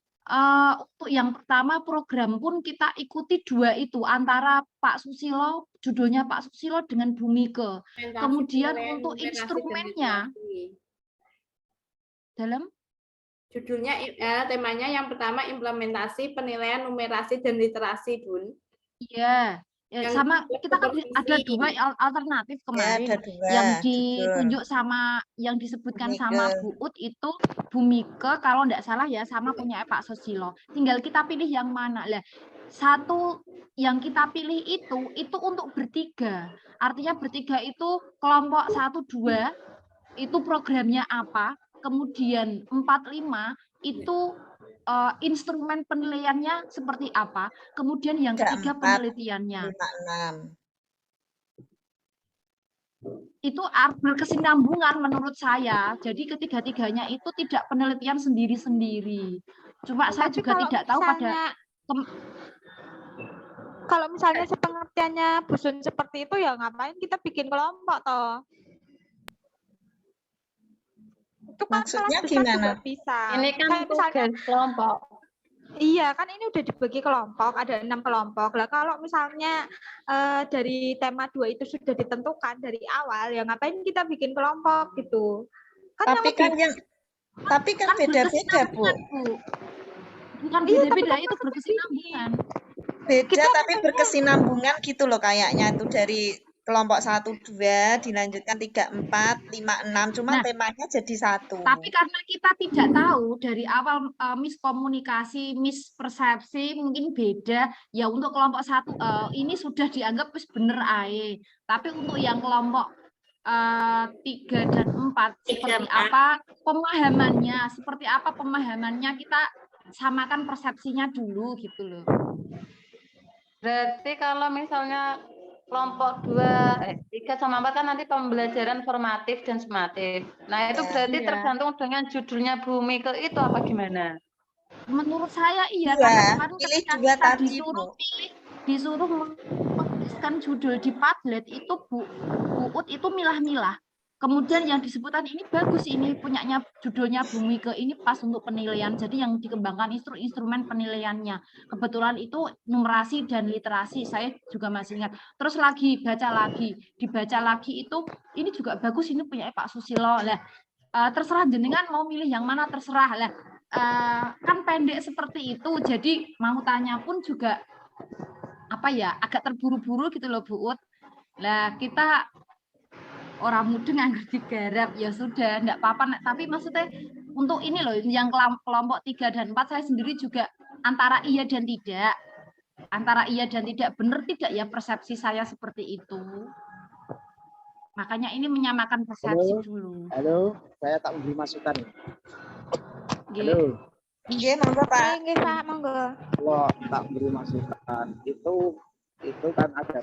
untuk yang pertama program pun kita ikuti dua itu, antara Pak Susilo, judulnya Pak Susilo dengan Bhumika. Kemudian untuk instrumennya dalam judulnya temanya yang pertama implementasi penilaian numerasi dan literasi, Bun. Iya, sama kita kan ada dua alternatif kemarin, yang ditunjuk sama yang disebutkan sama Bu Ut itu Bhumika kalau tidak salah ya, sama punya Pak Susilo. Tinggal kita pilih yang mana lah. Satu yang kita pilih itu untuk bertiga. Artinya bertiga itu kelompok 1, 2 itu programnya apa, kemudian 4, 5 itu instrumen penilaiannya seperti apa, kemudian yang ketiga penelitiannya. 5, 6. Itu berkesinambungan menurut saya. Jadi ketiga-tiganya itu tidak penelitian sendiri-sendiri. Cuma saya juga tidak tahu kalau misalnya sepengertiannya Bu Sun seperti itu ya ngapain kita bikin kelompok toh? Maksudnya besar juga gimana? bisa. Ini kan Kayak misalnya, tugas kelompok. iya, kan ini udah dibagi kelompok, ada 6 kelompok. Lah kalau misalnya dari tema 2 itu sudah ditentukan dari awal, ya ngapain kita bikin kelompok gitu? Kan Tapi kan beda-beda, Bu. Bukan Iya, beda-beda, tapi itu berkesinambungan. Beda tapi berkesinambungan gitu loh kayaknya itu dari kelompok 1, 2 dilanjutkan 3, 4, 5, 6 cuma Nah, temanya jadi 1. Tapi karena kita tidak tahu dari awal miskomunikasi, mispersepsi mungkin beda. Ya untuk kelompok 1 ini sudah dianggap bener ae. Tapi untuk yang kelompok 3 dan 4 seperti apa pemahamannya kita samakan persepsinya dulu gitu loh. Berarti kalau misalnya kelompok 3 sama 4 kan nanti pembelajaran formatif dan sumatif. Nah, itu berarti tergantung dengan judulnya Bu Mike itu apa gimana? Menurut saya iya, Iya, karena pilih ketika 2 kita tadi, disuruh menuliskan judul di Padlet itu Bu Uut itu milah-milah. Kemudian yang disebutkan ini bagus, ini punyanya judulnya Bu Mike, ini pas untuk penilaian. Jadi yang dikembangkan instrumen penilaiannya. Kebetulan itu numerasi dan literasi, saya juga masih ingat. Terus dibaca lagi itu, ini juga bagus, ini punya Pak Susilo. Lah, terserah jenengan mau milih yang mana, terserah. Lah, kan pendek seperti itu, jadi mau tanya pun juga agak terburu-buru gitu loh Bu Ut. Lah, kita orang mudeng anggur digarap, ya sudah, enggak apa-apa. Tapi maksudnya untuk ini loh, yang kelompok 3 dan 4 saya sendiri juga antara iya dan tidak. Benar tidak ya persepsi saya seperti itu. Makanya ini menyamakan persepsi dulu. Halo, saya tak memberi masukan. Halo. Nggih, monggo Pak. Nggih, Pak, monggo. Kalau tak memberi masukan, itu kan ada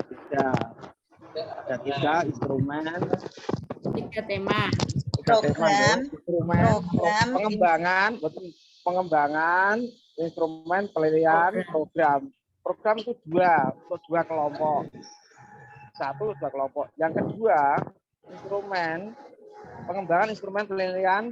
3 instrumen, 3 tema. Instrumen pengembangan, instrumen penilaian, program itu 2 kelompok. 1 2 kelompok. Yang kedua, instrumen pengembangan instrumen penilaian